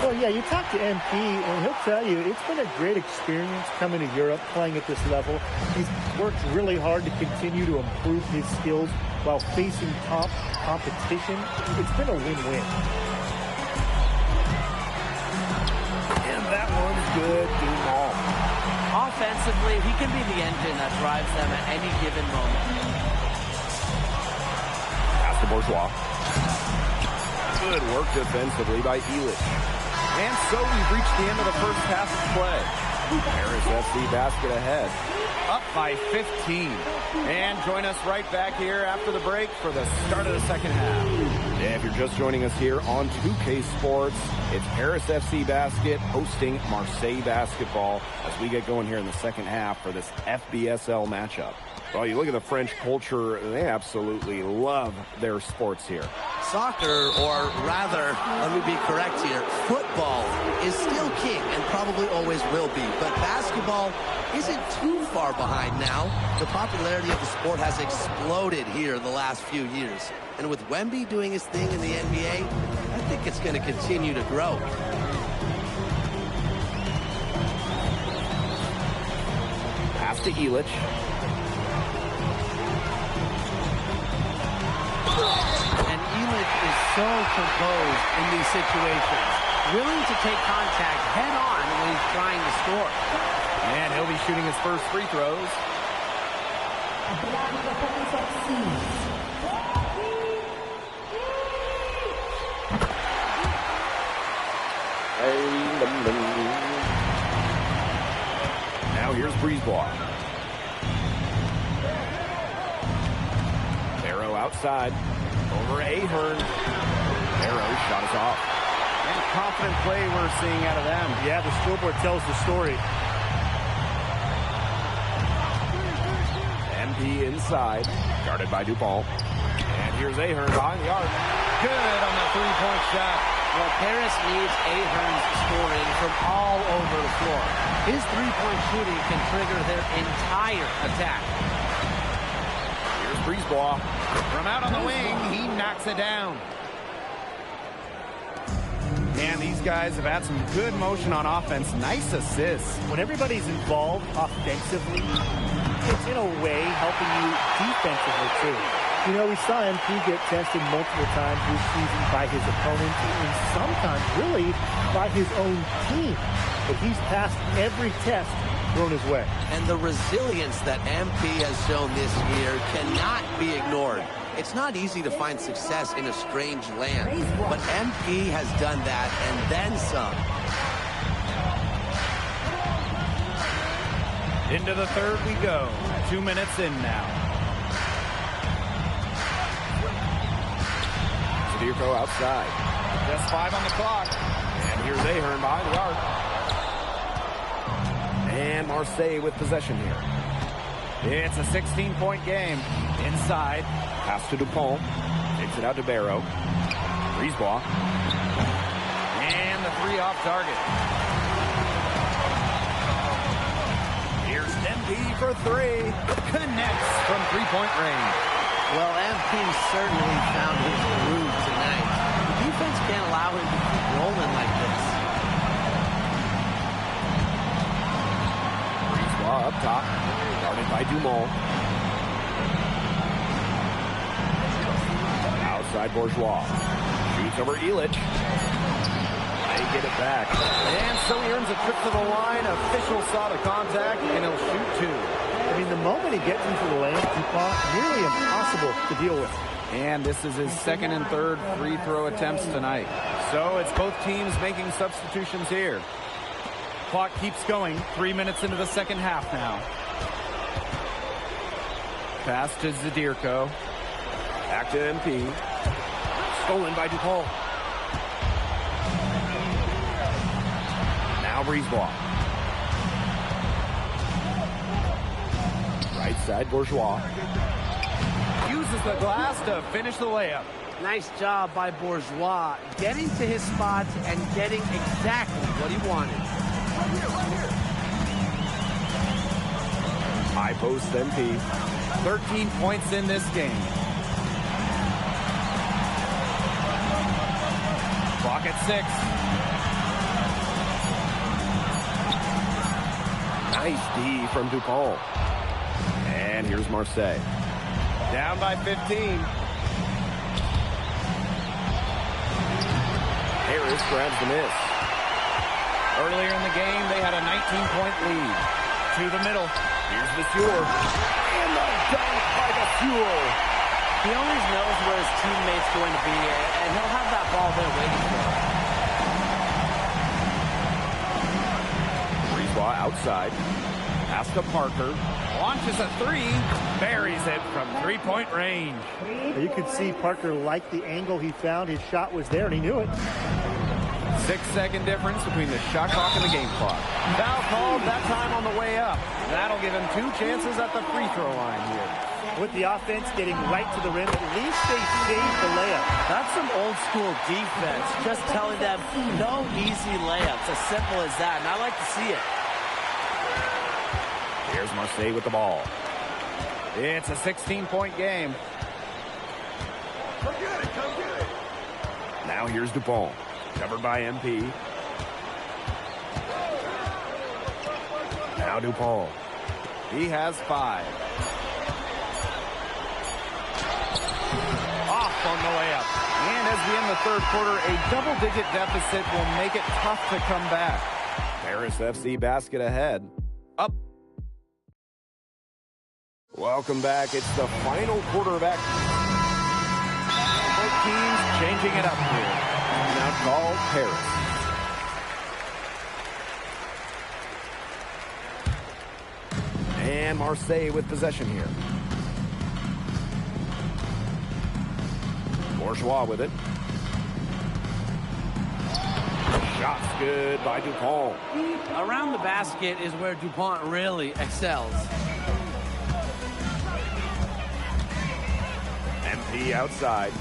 Well, yeah, you talk to MP, and he'll tell you it's been a great experience coming to Europe, playing at this level. He's worked really hard to continue to improve his skills while facing top competition. It's been a win-win. And that one's good, Dumont. Offensively, he can be the engine that drives them at any given moment. Pass to Bourgeois. Good work defensively by Illich. And so we've reached the end of the first half of play. Paris FC basket ahead. Up by 15. And join us right back here after the break for the start of the second half. Yeah, if you're just joining us here on 2K Sports, it's Paris FC Basket hosting Marseille Basketball as we get going here in the second half for this FBSL matchup. Well, you look at the French culture, they absolutely love their sports here. Soccer, or rather, let me be correct here, football is still king and probably always will be. But basketball isn't too far behind now. The popularity of the sport has exploded here in the last few years. And with Wemby doing his thing in the NBA, I think it's going to continue to grow. Pass to Illich. And Illich is so composed in these situations. willing to take contact head-on when he's trying to score. And he'll be shooting his first free throws. Now here's Breezeball. Barrow outside. Over Ahern. Barrow shot is off. And confident play we're seeing out of them. Yeah, the scoreboard tells the story. MP inside. Guarded by DuPont. And here's Ahern behind the arc. Good on the three-point shot. Well, Paris needs Ahern's scoring from all over the floor. His three-point shooting can trigger their entire attack. Here's Breezeball. From out on the wing, he knocks it down. And these guys have had some good motion on offense. Nice assists. When everybody's involved offensively, it's in a way helping you defensively too. You know, we saw MP get tested multiple times this season by his opponents and sometimes really by his own team. But he's passed every test thrown his way. And the resilience that MP has shown this year cannot be ignored. It's not easy to find success in a strange land, but MP has done that and then some. Into the third we go. 2 minutes in now. Zadirko outside. Just 5 on the clock. And here's Ahern behind the arc. And Marseille with possession here. It's a 16-point game. Inside. Pass to DuPont. Takes it out to Barrow. Breezeball. And the three off target. Here's MP for three. Connects from three-point range. Well, MP certainly found his groove tonight. The defense can't allow him to keep rolling like this. Breezeball up top. Guarded by Dumont. Outside Bourgeois. Shoots over Illich. They get it back. And so he earns a trip to the line. Official saw the contact, and he'll shoot two. I mean, the moment he gets into the lane, DuPont, nearly impossible to deal with. And this is his second and third free throw attempts tonight. So it's both teams making substitutions here. Clock keeps going. 3 minutes into the second half now. Pass to Zadirko. Back to MP. Stolen by DuPont. Now Breezeball. Right side, Bourgeois. Uses the glass to finish the layup. Nice job by Bourgeois, getting to his spots and getting exactly what he wanted. High post MP. 13 points in this game. Clock at 6. Nice D from DuPont. And here's Marseille. Down by 15. Harris grabs the miss. Earlier in the game, they had a 19-point lead. To the middle. Here's Vasseur. And the dunk by Vasseur. He always knows where his teammate's going to be, and he'll have that ball there waiting for him. Breezeball outside. Pass to Parker. Launches a three. Buries it from three-point range. You could see Parker liked the angle he found. His shot was there, and he knew it. 6-second difference between the shot clock and the game clock. Foul called that time on the way up. That'll give him 2 chances at the free throw line here. With the offense getting right to the rim, at least they saved the layup. That's some old school defense. Just telling them no easy layups. As simple as that. And I like to see it. Here's Marseille with the ball. It's a 16-point game. Now here's DuPont. Covered by MP. Now DuPont. He has 5. Off on the layup. And as we end the third quarter, a double-digit deficit will make it tough to come back. Paris FC basket ahead. Up. Welcome back. It's the final quarterback. Both teams changing it up here. Now called Paris. And Marseille with possession here. Bourgeois with it. Shots good by Dupont. Around the basket is where Dupont really excels. MP outside.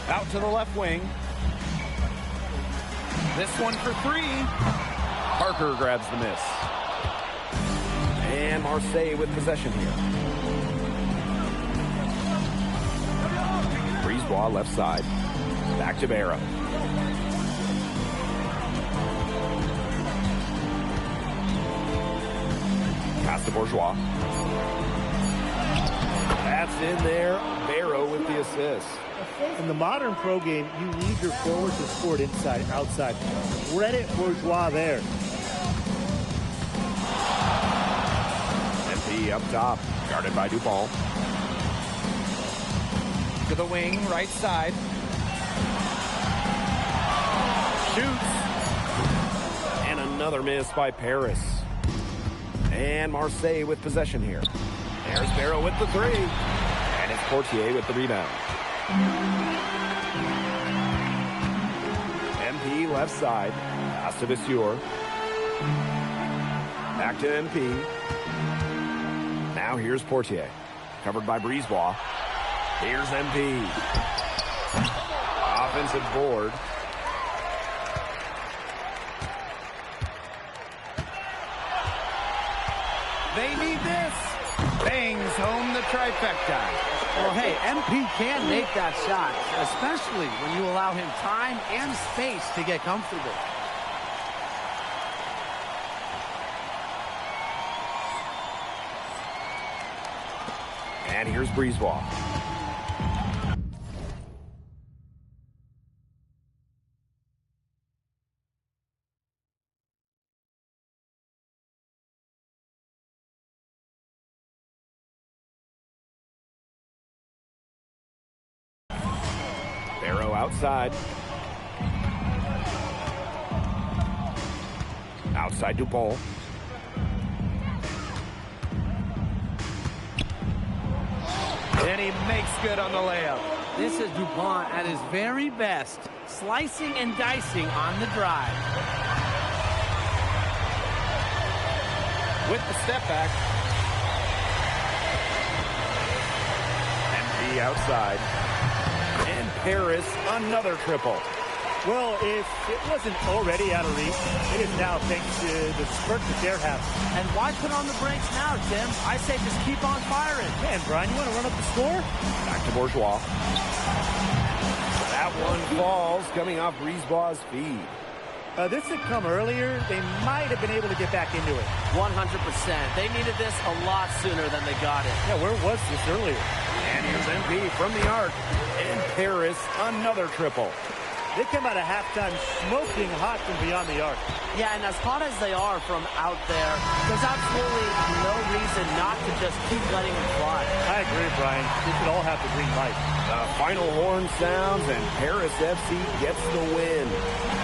Out to the left wing. This one for three. Parker grabs the miss. And Marseille with possession here. Brisebois left side. Back to Barra. Pass to Bourgeois. That's in there. Barrow with the assist. In the modern pro game, you need your forwards to score it inside, outside. Credit Bourgeois there. MP up top, guarded by Dupont. To the wing, right side. Shoots. And another miss by Paris. And Marseille with possession here. There's Barrow with the three. And it's Portier with the rebound. MP left side. Pass to Vasseur. Back to MP. Now here's Portier. Covered by Brisebois. Here's MP. Offensive board. They need this. Bangs home the trifecta. Well, hey, MP can make that shot, especially when you allow him time and space to get comfortable. And here's Brisebois. Barrow outside. Outside Dupont. And he makes good on the layup. This is Dupont at his very best, slicing and dicing on the drive. With the step back. MP outside. And Paris, another triple. Well, if it wasn't already out of reach, it is now thanks to the spurt that they're having. And why put on the brakes now, Tim? I say just keep on firing. Man, Brian, you want to run up the score? Back to Bourgeois. That one falls, coming off Brisebois' feed. This had come earlier. They might have been able to get back into it. 100%. They needed this a lot sooner than they got it. Yeah, where was this earlier? And here's MP from the arc. And Paris, another triple. They come out of halftime smoking hot from beyond the arc. Yeah, and as hot as they are from out there, there's absolutely no reason not to just keep letting them fly. I agree, Brian. They should all have the green light. The final horn sounds, and Paris FC gets the win.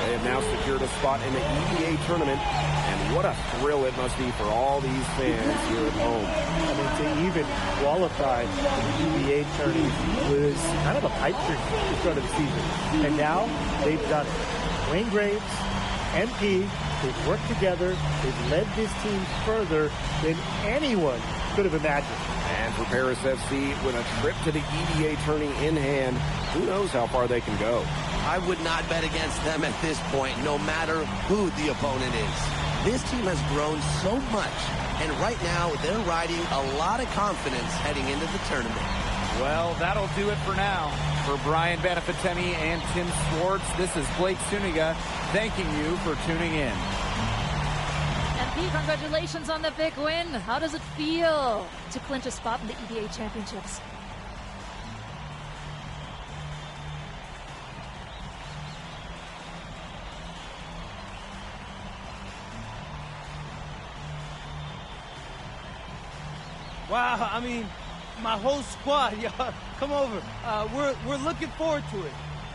They have now secured a spot in the EVA tournament, and what a thrill it must be for all these fans here at home. I mean, to even qualify for the EVA tournament was kind of a pipe dream at the start of the season. And now they've done it. Wayne Graves, MP, they've worked together. They've led this team further than anyone could have imagined. And for Paris FC, with a trip to the EVA tourney in hand, who knows how far they can go. I would not bet against them at this point, no matter who the opponent is. This team has grown so much, and right now they're riding a lot of confidence heading into the tournament. Well, that'll do it for now. For Brian Banafitemi and Tim Swartz, this is Blake Suniga thanking you for tuning in. MP, congratulations on the big win. How does it feel to clinch a spot in the EVA Championships? Wow, I mean, my whole squad, y'all, come over. We're looking forward to it.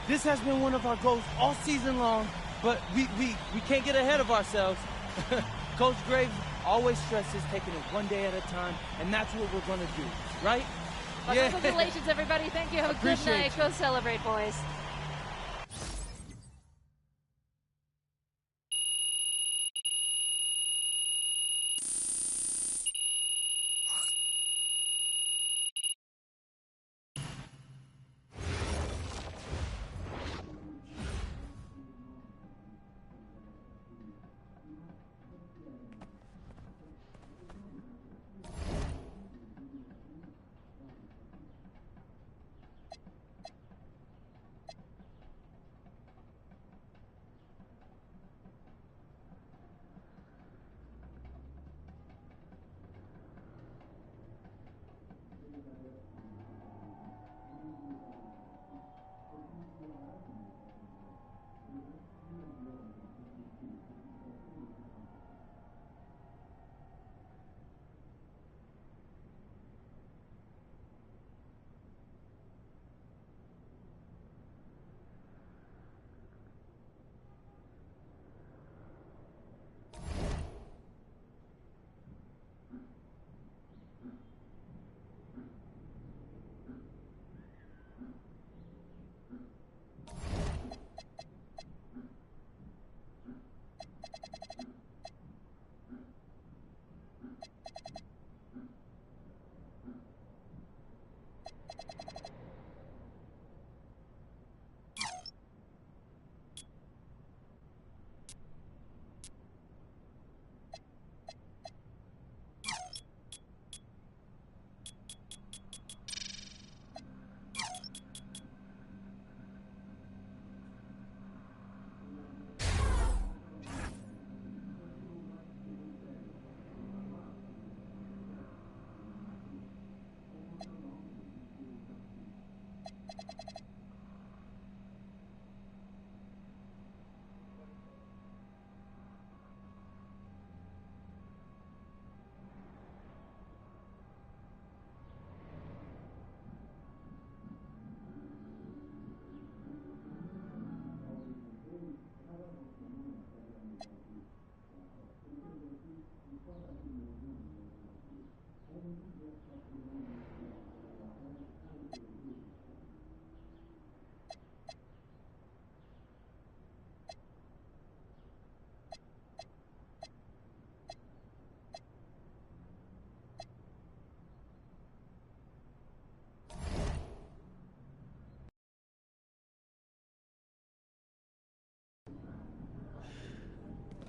This has been one of our goals all season long, but we can't get ahead of ourselves. Coach Graves always stresses taking it one day at a time, and that's what we're going to do, right? Well, congratulations, everybody. Thank you. Have a good night. Go celebrate, boys.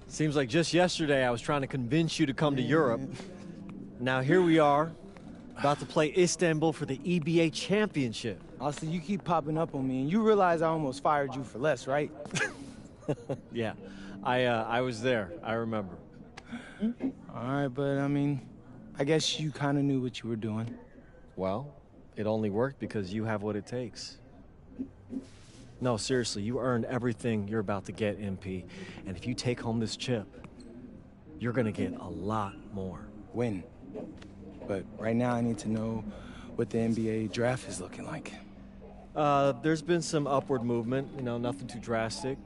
Seems like just yesterday I was trying to convince you to come to Europe. Now here we are, about to play Istanbul for the EBA Championship. Austin, you keep popping up on me, and you realize I almost fired you for less, right? Yeah, I was there. I remember. All right, but I mean, I guess you kind of knew what you were doing. Well, it only worked because you have what it takes. No, seriously, you earned everything you're about to get, MP. And if you take home this chip, you're gonna get a lot more. Win. But right now I need to know what the NBA draft is looking like. There's been some upward movement, you know, nothing too drastic.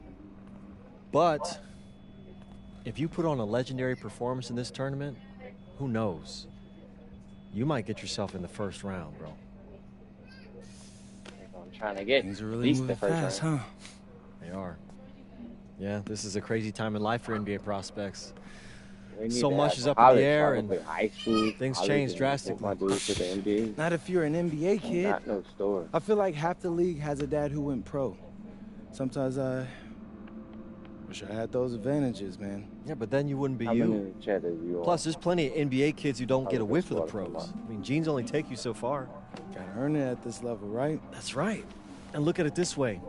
But if you put on a legendary performance in this tournament, who knows? You might get yourself in the first round, bro. Trying to get things are really moving fast, huh? They are. Yeah, this is a crazy time in life for NBA prospects. So much is up in the air, and things change drastically. Not if you're an NBA kid. Not no store. I feel like half the league has a dad who went pro. Sometimes I wish I had those advantages, man. Yeah, but then you wouldn't be you. Plus, there's plenty of NBA kids who don't get a whiff of the pros. I mean, genes only take you so far. Gotta earn it at this level, right? That's right. And look at it this way.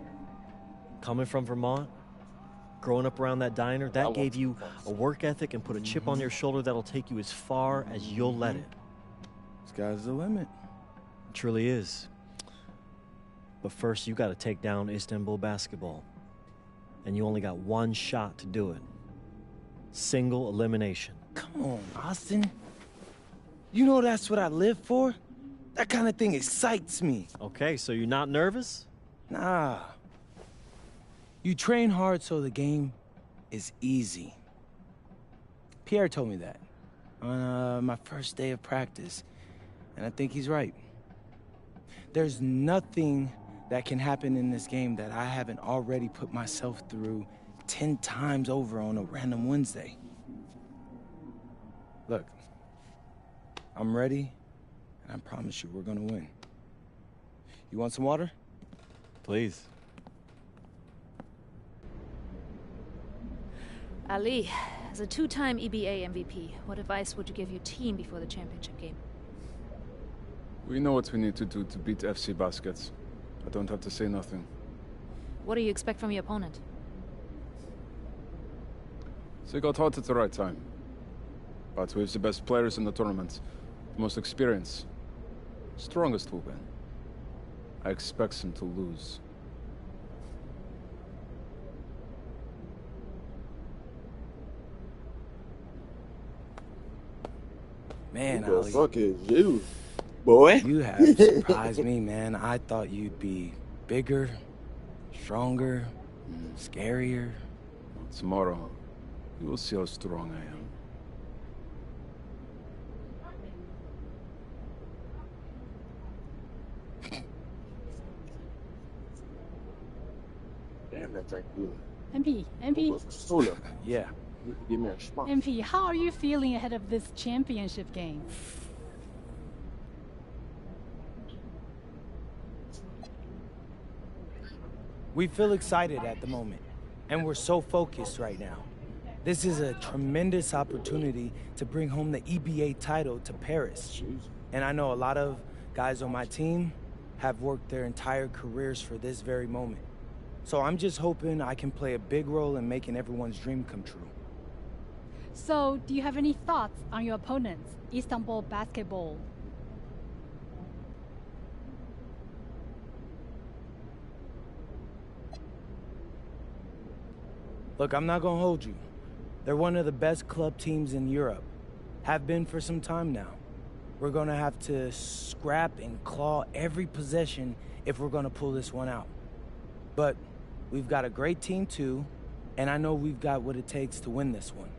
Coming from Vermont, growing up around that diner, that gave you a work ethic and put a chip on your shoulder that'll take you as far as you'll let it. Sky's the limit. It truly is. But first, you got to take down Istanbul basketball. And you only got one shot to do it. Single elimination. Come on, Austin. You know that's what I live for? That kind of thing excites me. Okay, so you're not nervous? Nah. You train hard so the game is easy. Pierre told me that on my first day of practice, and I think he's right. There's nothing that can happen in this game that I haven't already put myself through 10 times over on a random Wednesday. Look, I'm ready, and I promise you we're gonna win. You want some water? Please. Ali, as a two-time EBA MVP, what advice would you give your team before the championship game? We know what we need to do to beat FC Baskets. I don't have to say nothing. What do you expect from your opponent? They got hot at the right time. But we have the best players in the tournament. The most experience. Strongest will win. I expect them to lose. Man, Who the Ali. fuck is you, boy? You have surprised me, man. I thought you'd be bigger, stronger, scarier. Tomorrow, you will see how strong I am. Damn, that's like good. MP, Yeah. Give me a spot. MP, how are you feeling ahead of this championship game? We feel excited at the moment, and we're so focused right now. This is a tremendous opportunity to bring home the EBA title to Paris. And I know a lot of guys on my team have worked their entire careers for this very moment. So I'm just hoping I can play a big role in making everyone's dream come true. So, do you have any thoughts on your opponents, Istanbul Basketball? Look, I'm not gonna hold you. They're one of the best club teams in Europe. Have been for some time now. We're gonna have to scrap and claw every possession if we're gonna pull this one out. But we've got a great team too, and I know we've got what it takes to win this one.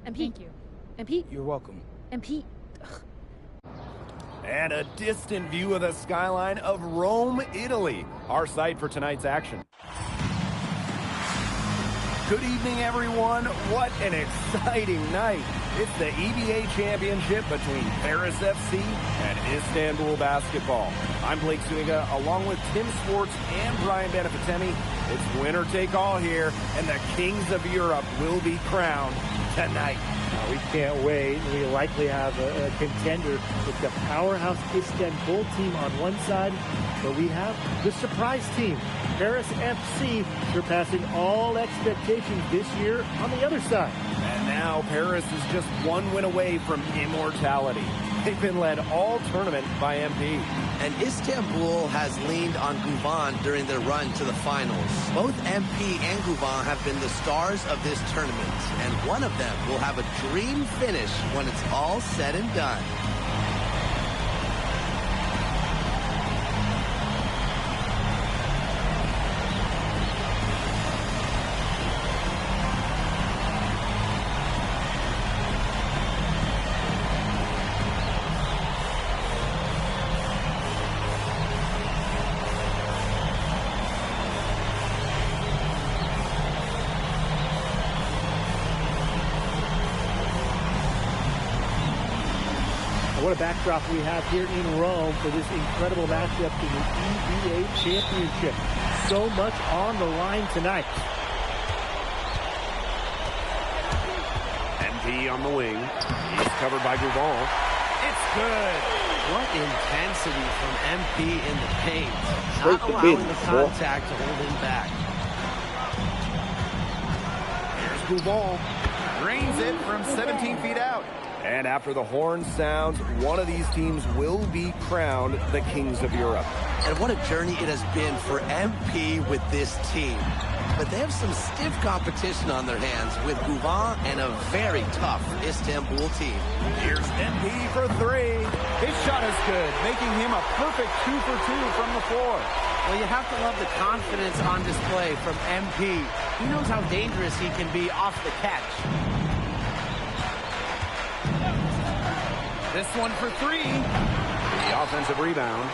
MP. Thank you. MP. You're welcome. MP. And a distant view of the skyline of Rome, Italy, our site for tonight's action. Good evening, everyone. What an exciting night. It's the EBA championship between Paris FC and Istanbul Basketball. I'm Blake Zuniga, along with Tim Swartz and Brian Benefitemi. It's winner take all here, and the kings of Europe will be crowned tonight. We can't wait. We likely have a contender with the powerhouse Istanbul team on one side, but we have the surprise team, Paris FC, surpassing all expectations this year on the other side. And now Paris is just one win away from immortality. They've been led all tournament by MP. And Istanbul has leaned on Guvan during their run to the finals. Both MP and Guvan have been the stars of this tournament, and one of them will have a dream finish when it's all said and done. What a backdrop we have here in Rome for this incredible matchup in the EBA Championship. So much on the line tonight. MP on the wing. He's covered by Guvan. It's good. What intensity from MP in the paint. Straight Not to allowing business, the contact to hold him back. Here's Guvan. Drains it from 17 feet out. And after the horn sounds, one of these teams will be crowned the Kings of Europe. And what a journey it has been for MP with this team. But they have some stiff competition on their hands with Guvan and a very tough Istanbul team. Here's MP for three. His shot is good, making him a perfect 2 for 2 from the floor. Well, you have to love the confidence on display from MP. He knows how dangerous he can be off the catch. This one for three. The offensive rebound.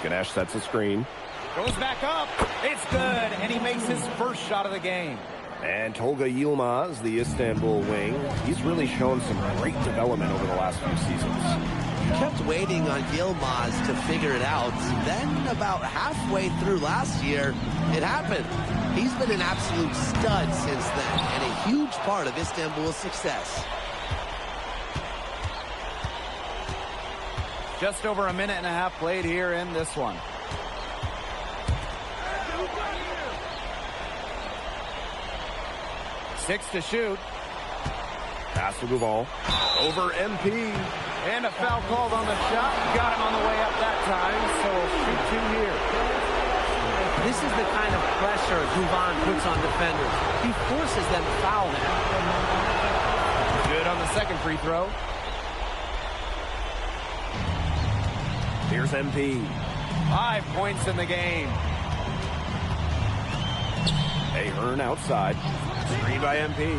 Ganesh sets a screen. Goes back up. It's good, and he makes his first shot of the game. And Tolga Yilmaz, the Istanbul wing, he's really shown some great development over the last few seasons. You kept waiting on Yilmaz to figure it out. Then about halfway through last year, it happened. He's been an absolute stud since then, and a huge part of Istanbul's success. Just over a minute and a half played here in this one. Six to shoot. Pass to Guval. Over MP. And a foul called on the shot. Got him on the way up that time, so shoot two here. This is the kind of pressure Guvan puts on defenders. He forces them to foul him. Good on the second free throw. Here's MP. 5 points in the game. Ahern outside. Screen by MP.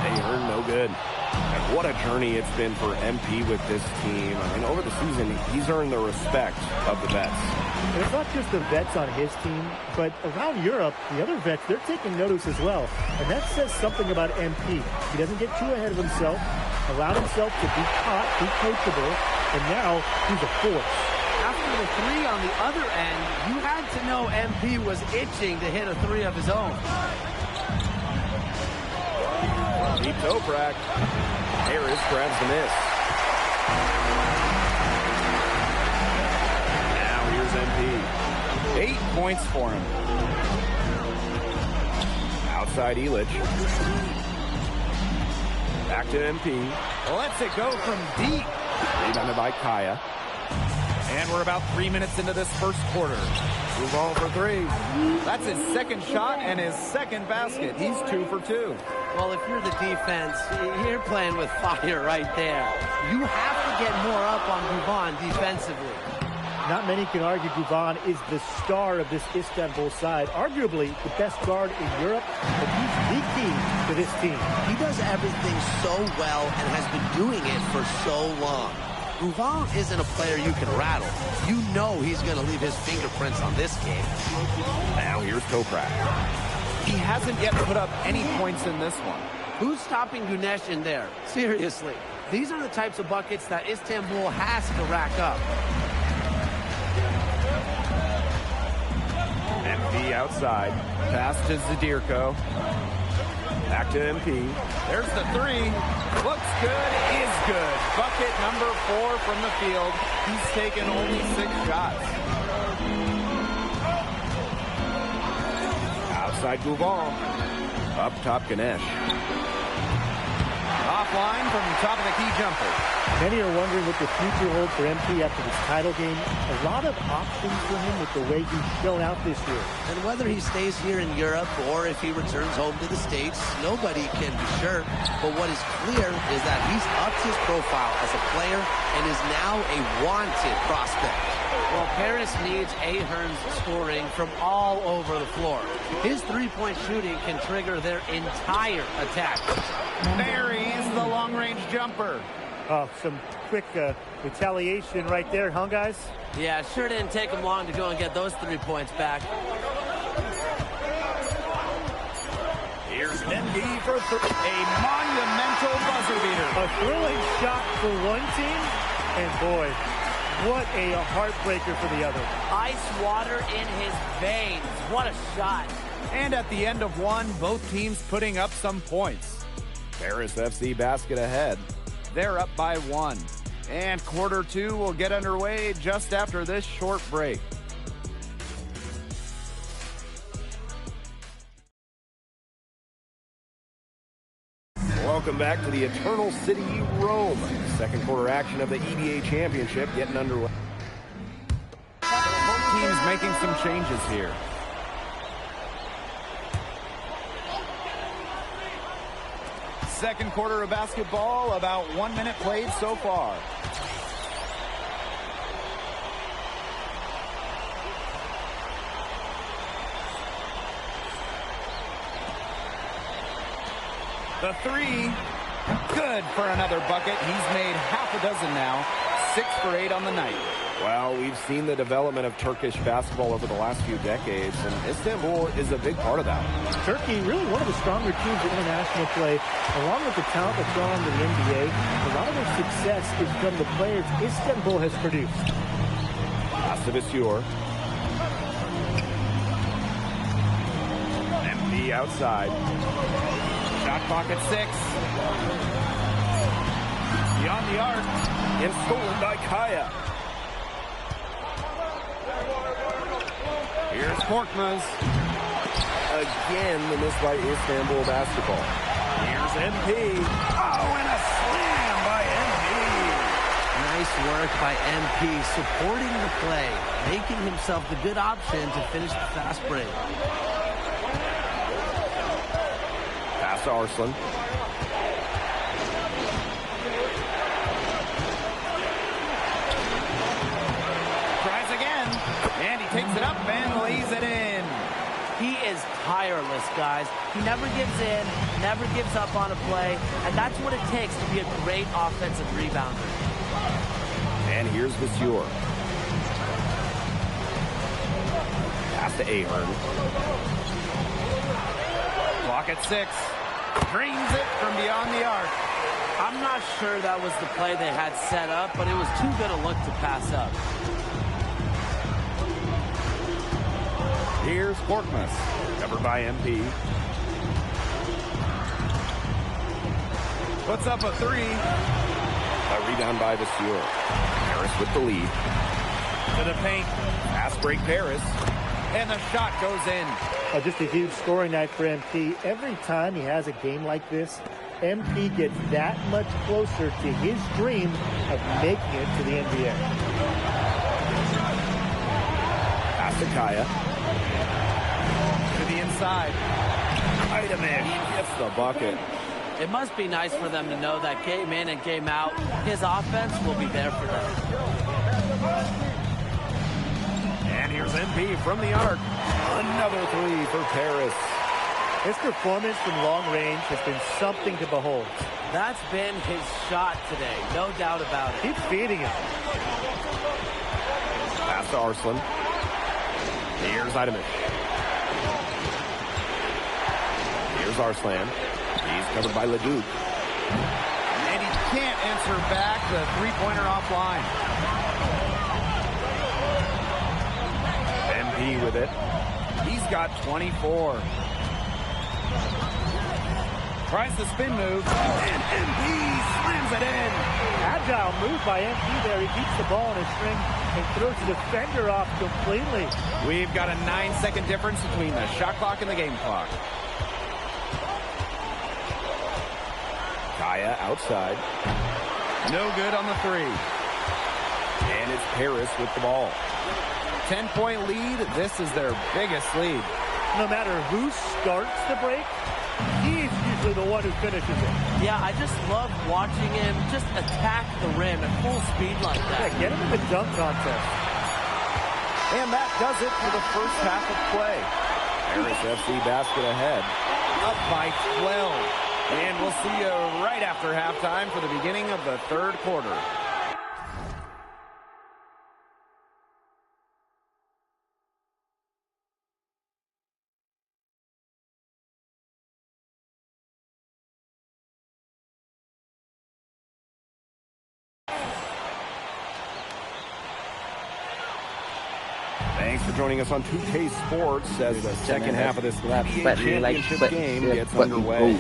Ahern no good. And what a journey it's been for MP with this team. I mean, over the season, he's earned the respect of the vets. And it's not just the vets on his team, but around Europe, the other vets, they're taking notice as well. And that says something about MP. He doesn't get too ahead of himself, allowed himself to be caught, be coachable, and now he's a force. After the three on the other end, you had to know MP was itching to hit a three of his own. Deep Toprak. Harris grabs the miss. Now here's MP. 8 points for him. Outside Illich. Back to MP. Lets it go from deep. Rebounded by Kaya. And we're about 3 minutes into this first quarter. Guval for three. That's his second shot and his second basket. He's 2 for 2. Well, if you're the defense, you're playing with fire right there. You have to get more up on Guvan defensively. Not many can argue Guvan is the star of this Istanbul side, arguably the best guard in Europe, but he's the key to this team. He does everything so well and has been doing it for so long. Guvan isn't a player you can rattle. You know he's going to leave his fingerprints on this game. Now here's Toprak. He hasn't yet put up any points in this one. Who's stopping Ganesh in there? Seriously. These are the types of buckets that Istanbul has to rack up. MP outside. Pass to Zadirko. Back to MP. There's the three. Looks good, is good. Bucket number 4 from the field. He's taken only 6 shots. Outside Guval. Up top Ganesh. Offline from top of the key jumper. Many are wondering what the future holds for MP after this title game. A lot of options for him with the way he's shown out this year. And whether he stays here in Europe or if he returns home to the States, nobody can be sure. But what is clear is that he's upped his profile as a player and is now a wanted prospect. Well, Paris needs Ahern's scoring from all over the floor. His three-point shooting can trigger their entire attack. Buries the long-range jumper. Oh, some quick retaliation right there, huh, guys? Yeah, sure didn't take him long to go and get those 3 points back. Here's MP for a monumental buzzer beater. A thrilling shot for one team, and boy, what a heartbreaker for the other. Ice water in his veins. What a shot. And at the end of one, both teams putting up some points. Paris FC basket ahead. They're up by 1. And quarter 2 will get underway just after this short break. Welcome back to the Eternal City, Rome. Second quarter action of the EBA Championship getting underway. Both teams making some changes here. Second quarter of basketball, about 1 minute played so far. The three, good for another bucket. He's made half a dozen now, 6 for 8 on the night. Well, we've seen the development of Turkish basketball over the last few decades, and Istanbul is a big part of that. Turkey, really one of the stronger teams in international play, along with the talent that's gone on to the NBA. A lot of their success is from the players Istanbul has produced. Pass to Visur. MP outside. Shot clock at 6. Beyond the arc. And stolen by Kaya. Here's Korkmaz. Again, the miss by Istanbul basketball. Here's MP. Oh, and a slam by MP. Nice work by MP, supporting the play, making himself the good option to finish the fast break. Pass to Arslan. Tries again. And he takes it up and lays it in. He is tireless, guys. He never gives in, never gives up on a play, and that's what it takes to be a great offensive rebounder. And here's Visur. Pass to Ahern. Clock at 6. Drains it from beyond the arc. I'm not sure that was the play they had set up, but it was too good a look to pass up. Here's Korkmaz. Covered by MP. Puts up a 3. A rebound by Visur. Paris with the lead. To the paint. Fast break Paris. And the shot goes in. Just a huge scoring night for MP. Every time he has a game like this, MP gets that much closer to his dream of making it to the NBA. Pass to Kaya. To the inside. Aydemir gets the bucket. It must be nice for them to know that game in and game out, his offense will be there for them. And here's MP from the arc. Another 3 for Paris. His performance from long range has been something to behold. That's been his shot today, no doubt about it. Keep feeding him. Pass to Arslan. Here's Aydemir. Here's Arslan. He's covered by Leduc. And he can't answer back the three-pointer offline. MP with it. He's got 24. Tries the spin move. And MP slams it in. Agile move by MP there. He keeps the ball in a string and throws the defender off completely. We've got a 9-second difference between the shot clock and the game clock. Kaya outside. No good on the 3. And it's Paris with the ball. 10-point lead. This is their biggest lead. No matter who starts the break, he's usually the one who finishes it. Yeah, I just love watching him just attack the rim at full speed like that. Yeah, get him in the dunk contest. And that does it for the first half of play. Paris FC basket ahead. Up by 12. And we'll see you right after halftime for the beginning of the third quarter. Thanks for joining us on 2K Sports as the second half of this NBA Championship game gets underway.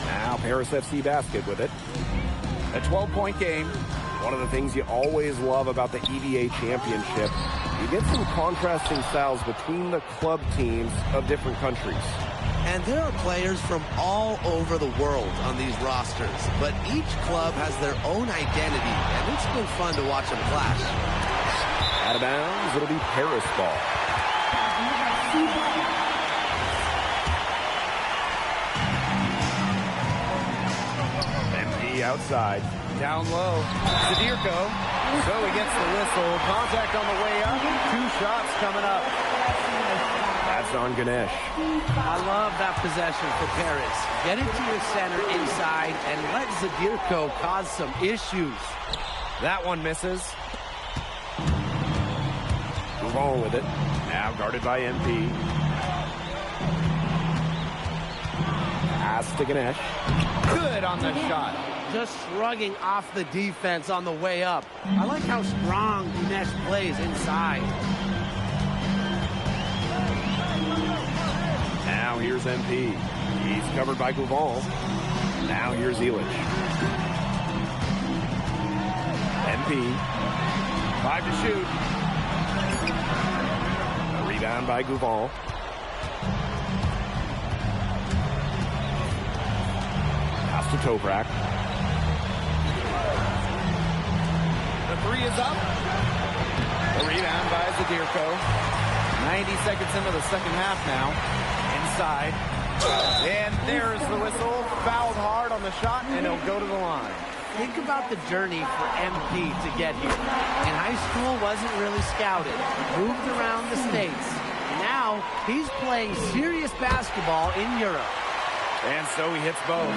Now Paris FC basket with it. A 12-point game. One of the things you always love about the EVA Championship, you get some contrasting styles between the club teams of different countries. And there are players from all over the world on these rosters, but each club has their own identity, and it's been fun to watch them clash. Out of bounds, it'll be Paris ball. MP outside. Down low. Zadirko. So he gets the whistle. Contact on the way up. 2 shots coming up. That's on Ganesh. I love that possession for Paris. Get into your center inside and let Zadirko cause some issues. That one misses. Gouval with it. Now guarded by MP. Pass to Ganesh. Good on the shot. Just shrugging off the defense on the way up. I like how strong Ganesh plays inside. Now here's MP. He's covered by Gouval. Now here's Illich. MP. 5 to shoot. A rebound by Gouval. Pass to Toprak. The 3 is up. The rebound by Zadirko. 90 seconds into the second half now. Inside. And there's the whistle. Fouled hard on the shot, and he'll go to the line. Think about the journey for MP to get here. In high school, wasn't really scouted. Moved around the States. Now, he's playing serious basketball in Europe. And so he hits both.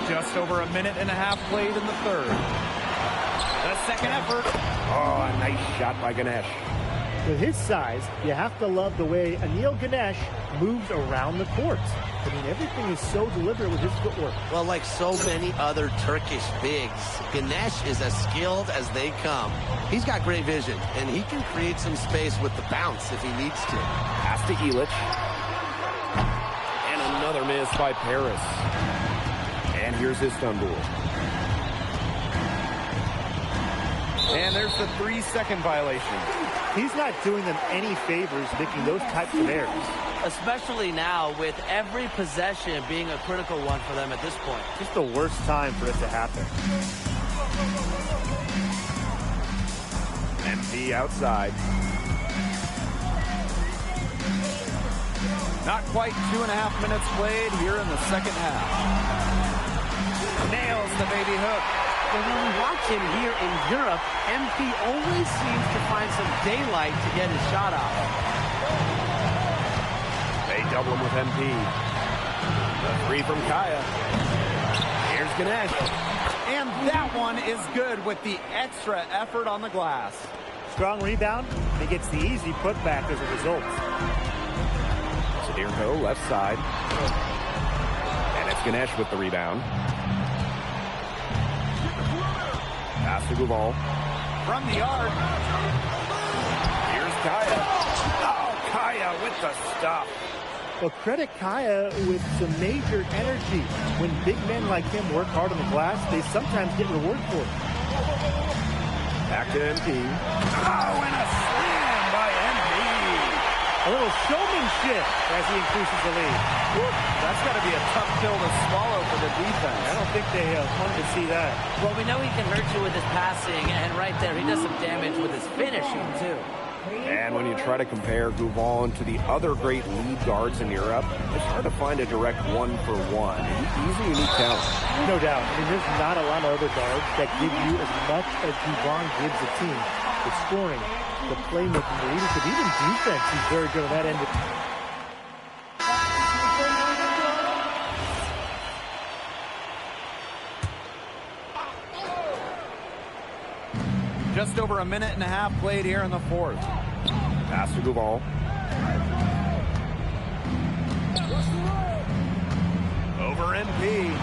Just over a minute and a half played in the third. The second effort. Oh, a nice shot by Ganesh. With his size, you have to love the way Anil Ganesh moves around the court. I mean, everything is so deliberate with his footwork. Well, like so many other Turkish bigs, Ganesh is as skilled as they come. He's got great vision, and he can create some space with the bounce if he needs to. Pass to Illich. And another miss by Paris. And here's Istanbul. And there's the 3-second violation. He's not doing them any favors making those types of errors. Especially now with every possession being a critical one for them at this point. Just the worst time for it to happen. MP outside. Not quite 2.5 minutes played here in the second half. Nails the baby hook. But when we watch him here in Europe, MP always seems to find some daylight to get his shot off. They double him with MP. The 3 from Kaya. Here's Ganesh. And that one is good with the extra effort on the glass. Strong rebound. He gets the easy putback as a result. Zadirko left side. And it's Ganesh with the rebound. Pass to Gouval. From the arc. Here's Kaya. Oh, Kaya with the stuff. Well, credit Kaya with some major energy. When big men like him work hard on the glass, they sometimes get rewarded for it. Back to MP. Oh, and a slam by MP. A little showmanship as he increases the lead. Woo. That's got to be a tough pill to swallow for the defense. I don't think they wanted to see that. Well, we know he can hurt you with his passing, and right there, he does some damage with his finishing, too. And when you try to compare Gouval to the other great lead guards in Europe, it's hard to find a direct one-for-one. He's a unique talent. No doubt. I mean, there's not a lot of other guards that give you as much as Gouval gives the team. The scoring, the playmaking, the leadership, even defense, he's very good on that end. Just over a minute and a half played here in the fourth. Pass to Gouval. Over MP.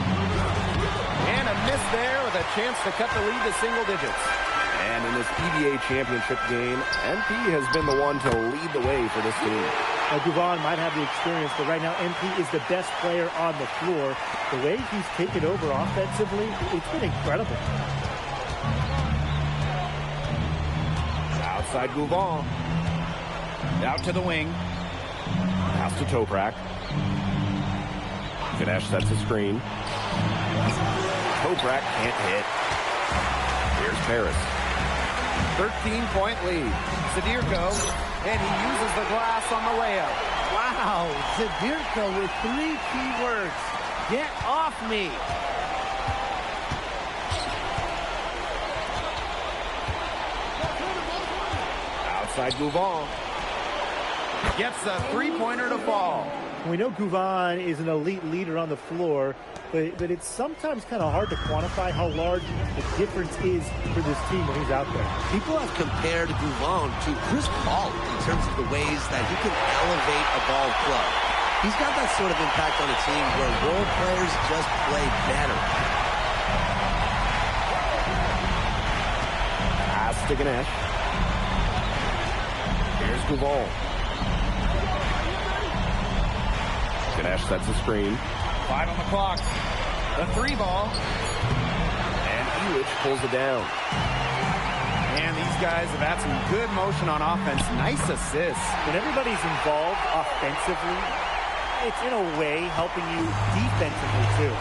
And a miss there with a chance to cut the lead to single digits. And in this EVA championship game, MP has been the one to lead the way for this team. Guvon might have the experience, but right now MP is the best player on the floor. The way he's taken over offensively, it's been incredible. Outside Guvon. Out to the wing. Pass to Toprak. Ganesh sets a screen. Toprak can't hit. Here's Paris. 13-point lead. Zadirko, and he uses the glass on the layup. Wow, Zadirko with 3 key words. Get off me. Outside Guvon. Gets a three-pointer to fall. We know Guvon is an elite leader on the floor, but it's sometimes kind of hard to quantify how large the difference is for this team when he's out there. People have compared Guvon to Chris Paul in terms of the ways that he can elevate a ball club. He's got that sort of impact on a team where role players just play better. Pass to Ganesh. Here's Guvon. Ganesh sets a screen. 5 on the clock. The 3 ball. And Illich pulls it down. And these guys have had some good motion on offense. Nice assists. When everybody's involved offensively, it's in a way helping you defensively too.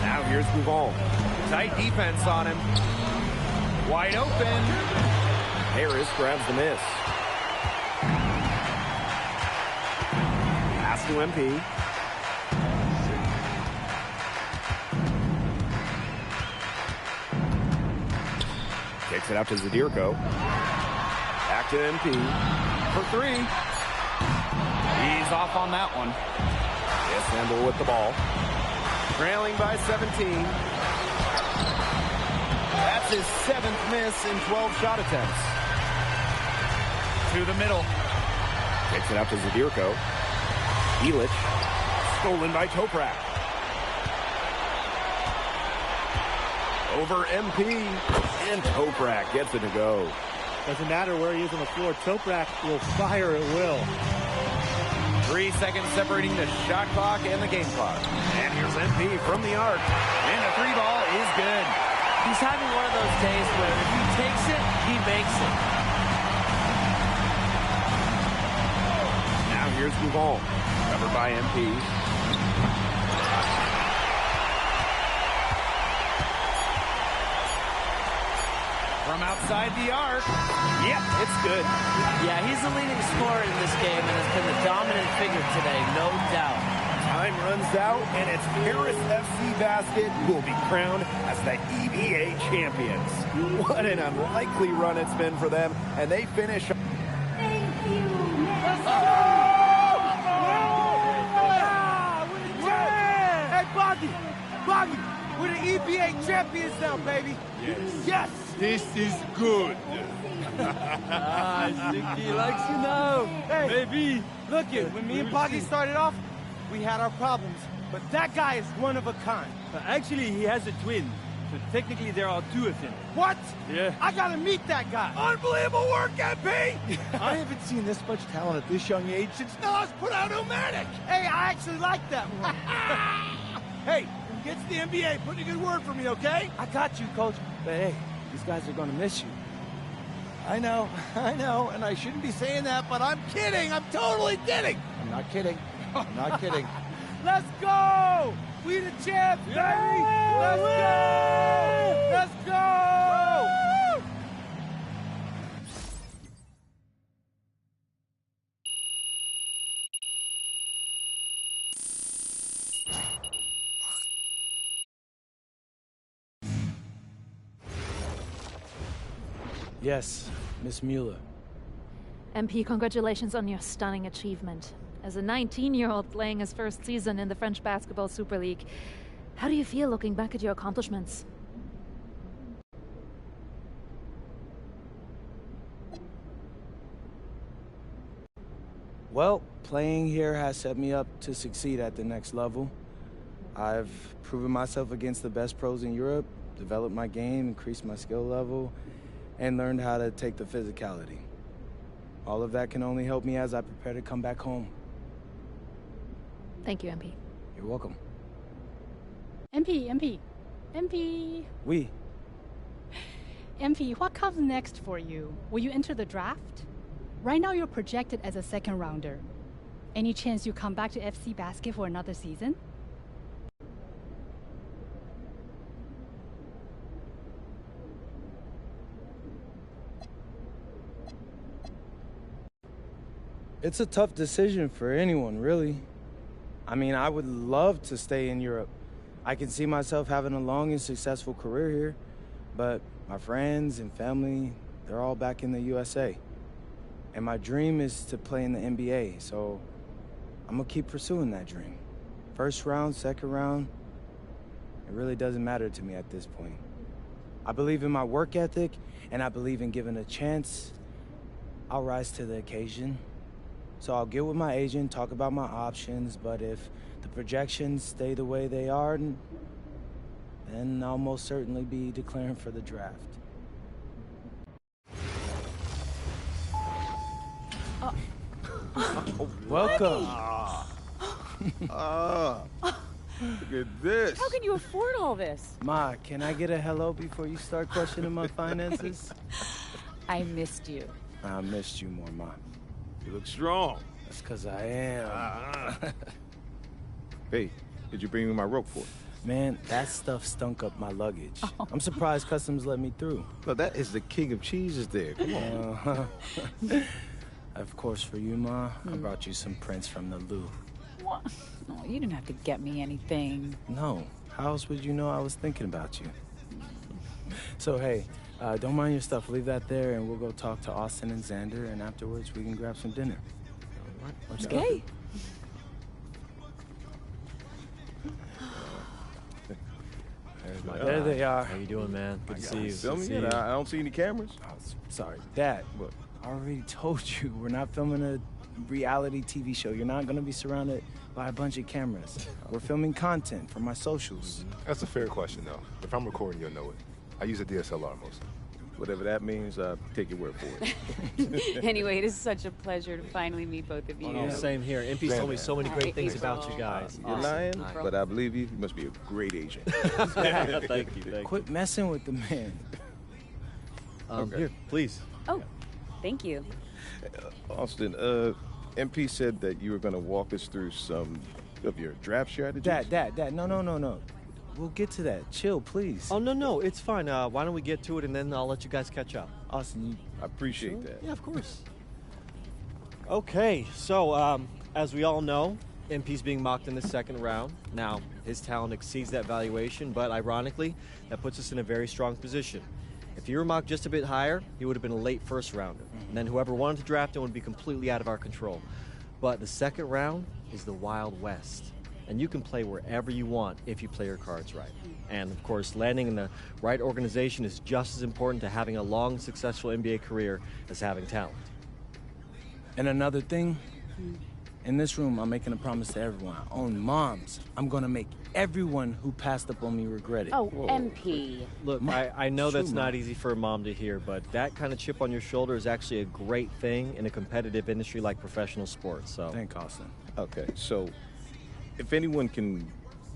Now here's Guvon. Tight defense on him. Wide open. Harris grabs the miss. Pass to MP. Kicks it out to Zadirko. Back to MP. For 3. He's off on that one. Istanbul with the ball. Trailing by 17. That's his 7th miss in 12 shot attempts. To the middle. Kicks it out to Zadirko. Illich. Stolen by Toprak. Over MP. And Toprak gets it to go. Doesn't matter where he is on the floor. Toprak will fire at will. 3 seconds separating the shot clock and the game clock. And here's MP from the arc. And the 3 ball is good. He's having one of those days where if he takes it, he makes it. Now here's Guvon. Covered by MP. From outside the arc. Yep, it's good. Yeah, he's the leading scorer in this game and has been the dominant figure today, no doubt. Time runs out, and it's Paris FC Basket who will be crowned as the EBA champions. What an unlikely run it's been for them, and they finish. Thank you. Hey, Boggy, we're the EBA champions now, baby. Yes. This is good. I think he likes you now. Hey, baby. Look it, when me and Boggy started off, we had our problems, but that guy is one of a kind. Actually, he has a twin, so technically there are 2 of him. What? Yeah. I gotta meet that guy. Unbelievable work, MP! I haven't seen this much talent at this young age since Nas put out Omatic. Hey, I actually like that one. Hey, when he gets to the NBA, put in a good word for me, okay? I got you, Coach. But hey, these guys are gonna miss you. I know, and I shouldn't be saying that, but I'm kidding. I'm totally kidding. I'm not kidding. I'm not kidding. Let's go! We the champs, baby! Let's go! Let's go! Yes, Miss Mueller. MP, congratulations on your stunning achievement. As a 19-year-old playing his first season in the French Basketball Super League, how do you feel looking back at your accomplishments? Well, playing here has set me up to succeed at the next level. I've proven myself against the best pros in Europe, developed my game, increased my skill level, and learned how to take the physicality. All of that can only help me as I prepare to come back home. Thank you, MP. You're welcome. MP. Oui. MP, what comes next for you? Will you enter the draft? Right now you're projected as a second rounder. Any chance you come back to FC Basket for another season? It's a tough decision for anyone, really. I mean, I would love to stay in Europe. I can see myself having a long and successful career here, but my friends and family, they're all back in the USA. And my dream is to play in the NBA, so I'm gonna keep pursuing that dream. First round, second round, it really doesn't matter to me at this point. I believe in my work ethic, and I believe in giving a chance. I'll rise to the occasion. So I'll get with my agent, talk about my options, but if the projections stay the way they are, then I'll most certainly be declaring for the draft. Welcome. Look at this. How can you afford all this? Ma, can I get a hello before you start questioning my finances? I missed you. I missed you more, Ma. You look strong. That's because I am. Hey, did you bring me my rope for it? Man, that stuff stunk up my luggage. I'm surprised customs let me through. No, that is the king of cheeses there. Come on. Of course, for you, Ma, I brought you some prints from the Louvre. What? Oh, you didn't have to get me anything. No. How else would you know I was thinking about you? So, hey, don't mind your stuff. Leave that there, and we'll go talk to Austin and Xander, and afterwards we can grab some dinner. All right, let's go. Okay. There they are. How you doing, man? Good to see you. Filming it? I don't see any cameras. Oh, sorry. Dad, What? I already told you, we're not filming a reality TV show. You're not going to be surrounded by a bunch of cameras. We're filming content for my socials. That's a fair question, though. If I'm recording, you'll know it. I use a DSLR mostly. Whatever that means, take your word for it. Anyway, it is such a pleasure to finally meet both of you. Oh, same here. MP's told me so many great things about you guys. You're lying, but I believe you. You must be a great agent. Thank you. Quit messing with the man. Here, please. Oh, thank you. Austin, MP said that you were going to walk us through some of your draft strategies. Dad, no. We'll get to that. Chill, please. Oh, no, it's fine. Why don't we get to it, and then I'll let you guys catch up. Austin, I appreciate that. Yeah, of course. Okay, so as we all know, MP's being mocked in the second round. Now, his talent exceeds that valuation, but ironically, that puts us in a very strong position. If he were mocked just a bit higher, he would have been a late first rounder. And then whoever wanted to draft him would be completely out of our control. But the second round is the Wild West. And you can play wherever you want if you play your cards right. And of course, landing in the right organization is just as important to having a long, successful NBA career as having talent. And another thing, in this room, I'm making a promise to everyone. I own moms. I'm gonna make everyone who passed up on me regret it. Oh, MP. Look, I know that's not easy for a mom to hear, but that kind of chip on your shoulder is actually a great thing in a competitive industry like professional sports. So, thank Austin. Okay, so if anyone can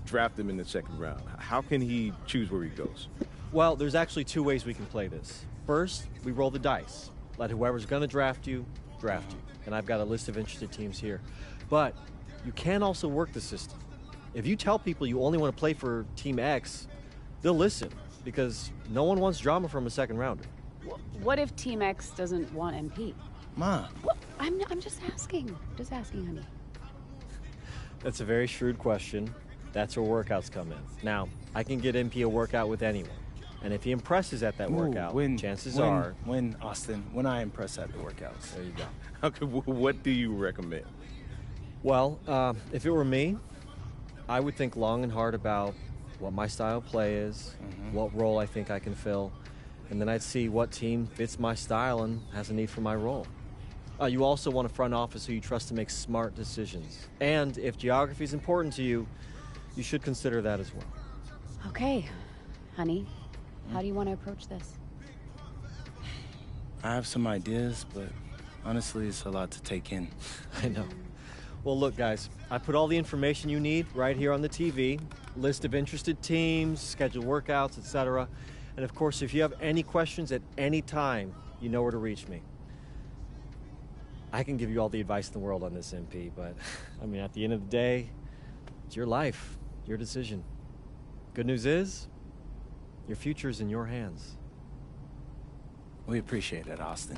draft him in the second round, how can he choose where he goes? Well, there's actually two ways we can play this. First, we roll the dice. Let whoever's going to draft you. And I've got a list of interested teams here. But you can also work the system. If you tell people you only want to play for Team X, they'll listen because no one wants drama from a second rounder. What if Team X doesn't want MP? Ma. What? I'm just asking. Just asking, honey. That's a very shrewd question. That's where workouts come in. Now, I can get MP a workout with anyone. And if he impresses at that workout, chances are... Austin, when I impress at the workouts. There you go. Okay, what do you recommend? Well, if it were me, I would think long and hard about what my style of play is, what role I think I can fill, and then I'd see what team fits my style and has a need for my role. You also want a front office who you trust to make smart decisions. And if geography is important to you, you should consider that as well. Okay, honey. How do you want to approach this? I have some ideas, but Honestly, it's a lot to take in. I know. Well, look, guys, I put all the information you need right here on the TV. List of interested teams, scheduled workouts, etc. And of course, if you have any questions at any time, you know where to reach me. I can give you all the advice in the world on this, MP, but I mean, at the end of the day, it's your life, your decision. Good news is, your future's in your hands. We appreciate it, Austin.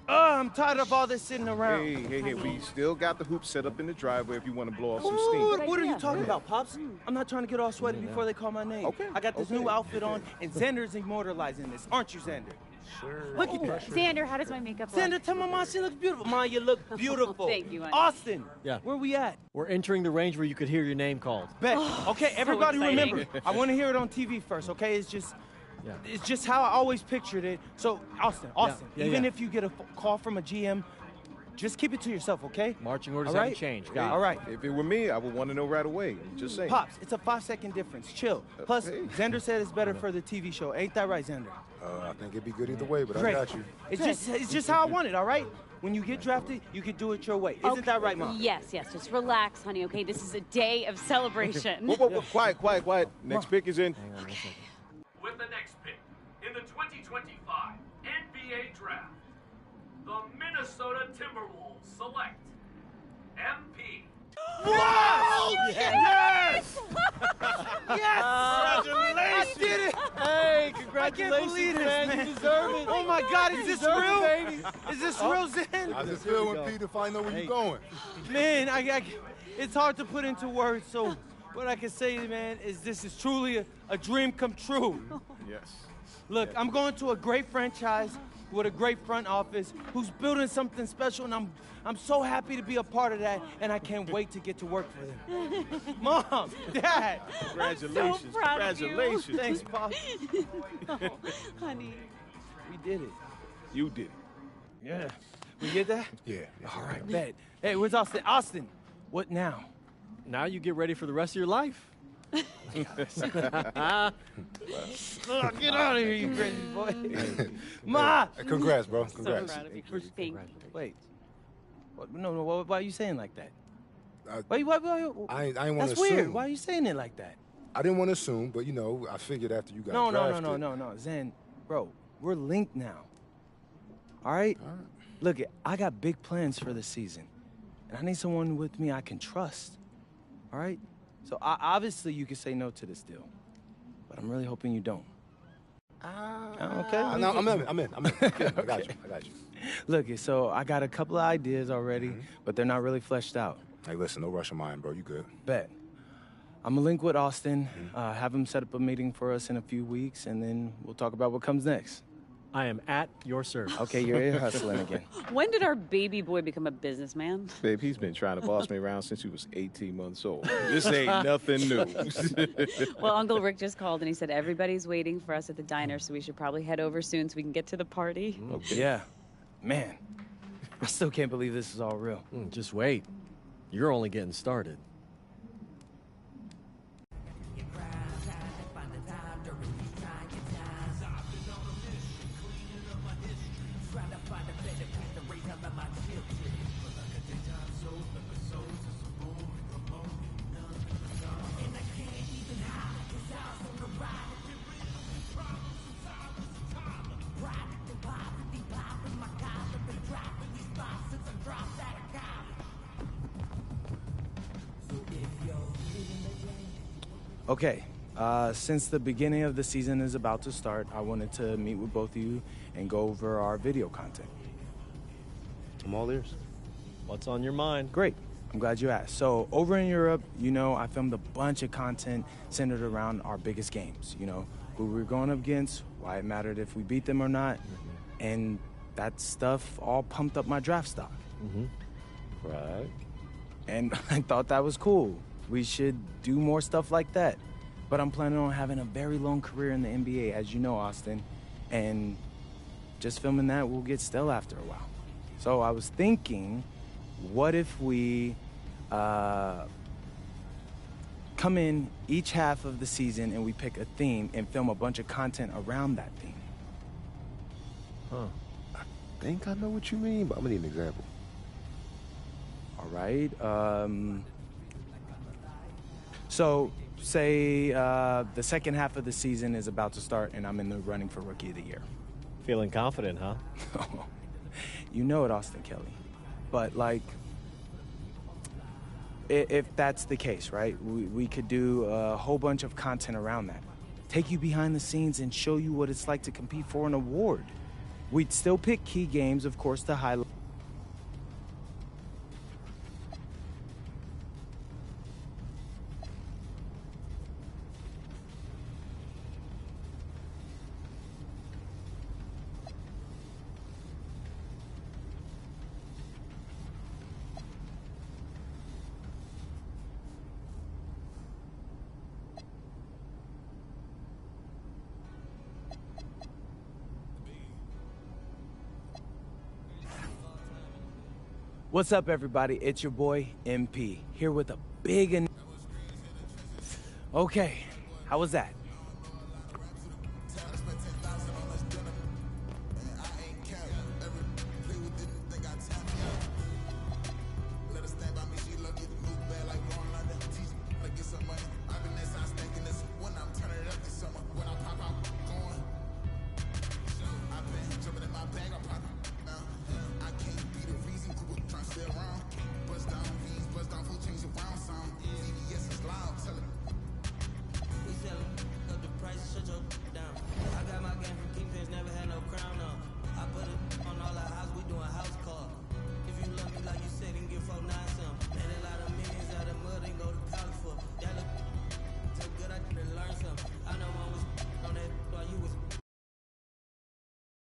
I'm tired of all this sitting around. Hey, we still got the hoop set up in the driveway if you want to blow off some steam. What are you talking about, Pops? I'm not trying to get all sweaty before they call my name. Okay. I got this new outfit on, and Xander's immortalizing this. Aren't you, Xander? Sure. Look at that. Xander, how does my makeup look? Xander, tell my mom she looks beautiful. Ma, you look beautiful. Thank you, honey. Austin, Yeah. where we at? We're entering the range where you could hear your name called. Bet. Okay, everybody exciting. remember, I want to hear it on TV first, okay? It's just how I always pictured it. So, Austin, Yeah, even yeah. if you get a call from a GM, just keep it to yourself, okay? Marching orders All right? haven't changed. Got it. All right. If it were me, I would want to know right away. Just saying. Pops, it's a 5-second difference. Chill. Plus, hey. Xander said it's better for the TV show. Ain't that right, Xander? I think it'd be good either way, but Great. I got you. It's just how I want it, all right? When you get drafted, you can do it your way. Isn't that right, Mom? Yes. Just relax, honey, okay? This is a day of celebration. Whoa, quiet. Next pick is in. Hang on a second. With the next pick in the 2025 NBA Draft, the Minnesota Timberwolves select MP. Wow! Yes! Yes! Congratulations! I did it! Hey, I congratulations, can't believe this, man. You deserve it. Oh my God, is You this deserve it, real? baby. Is this real, Zen? How's it feel when Peter find out where you're going? Man, it's hard to put into words, so what I can say, man, is this is truly a dream come true. Yes. Look, I'm going to a great franchise with a great front office who's building something special, and I'm so happy to be a part of that, and I can't wait to get to work for them. Mom, Dad. Congratulations. I'm so proud of you. Congratulations. Thanks, Pop. Oh, honey. We did it. You did it. Yeah. We get that? Yeah. All right, bet. Hey, where's Austin? Austin, what now? Now you get ready for the rest of your life. Get out of here, you crazy boy. Ma! Congrats, bro. So Congrats. proud of you. Thank you. Wait. What, no, why are you saying like that? I Why, I ain't want to that's assume. weird. Why are you saying it like that? I didn't want to assume, but I figured after you got drafted. No. Zen, bro, we're linked now. All right? Look, I got big plans for this season. And I need someone with me I can trust. All right? So obviously you can say no to this deal. But I'm really hoping you don't. Okay? No, I'm in. I got you. Look, so I got a couple of ideas already, but they're not really fleshed out. Hey, listen, no rush of mine, bro. You good. Bet. I'm gonna link with Austin, have him set up a meeting for us in a few weeks, and then we'll talk about what comes next. I am at your service. Okay, you're ear hustling again. When did our baby boy become a businessman? Babe, he's been trying to boss me around since he was 18 months old. This ain't nothing new. Well, Uncle Rick just called and he said everybody's waiting for us at the diner, so we should probably head over soon so we can get to the party. Okay. Yeah. Man, I still can't believe this is all real. Just wait. You're only getting started. Okay, since the beginning of the season is about to start, I wanted to meet with both of you and go over our video content. I'm all ears. What's on your mind? Great. I'm glad you asked. So over in Europe, I filmed a bunch of content centered around our biggest games. Who we're going up against, why it mattered if we beat them or not, and that stuff all pumped up my draft stock. Right. And I thought that was cool. We should do more stuff like that. But I'm planning on having a very long career in the NBA, as you know, Austin. And just filming that will get stale after a while. So I was thinking, what if we come in each half of the season and we pick a theme and film a bunch of content around that theme? I think I know what you mean, but I'm gonna need an example. All right. So, say the second half of the season is about to start and I'm in the running for Rookie of the Year. Feeling confident, huh? You know it, Austin Kelly. But, if that's the case, right, we could do a whole bunch of content around that. Take you behind the scenes and show you what it's like to compete for an award. We'd still pick key games, of course, to highlight. What's up, everybody? It's your boy, MP, here with a big... Okay, how was that?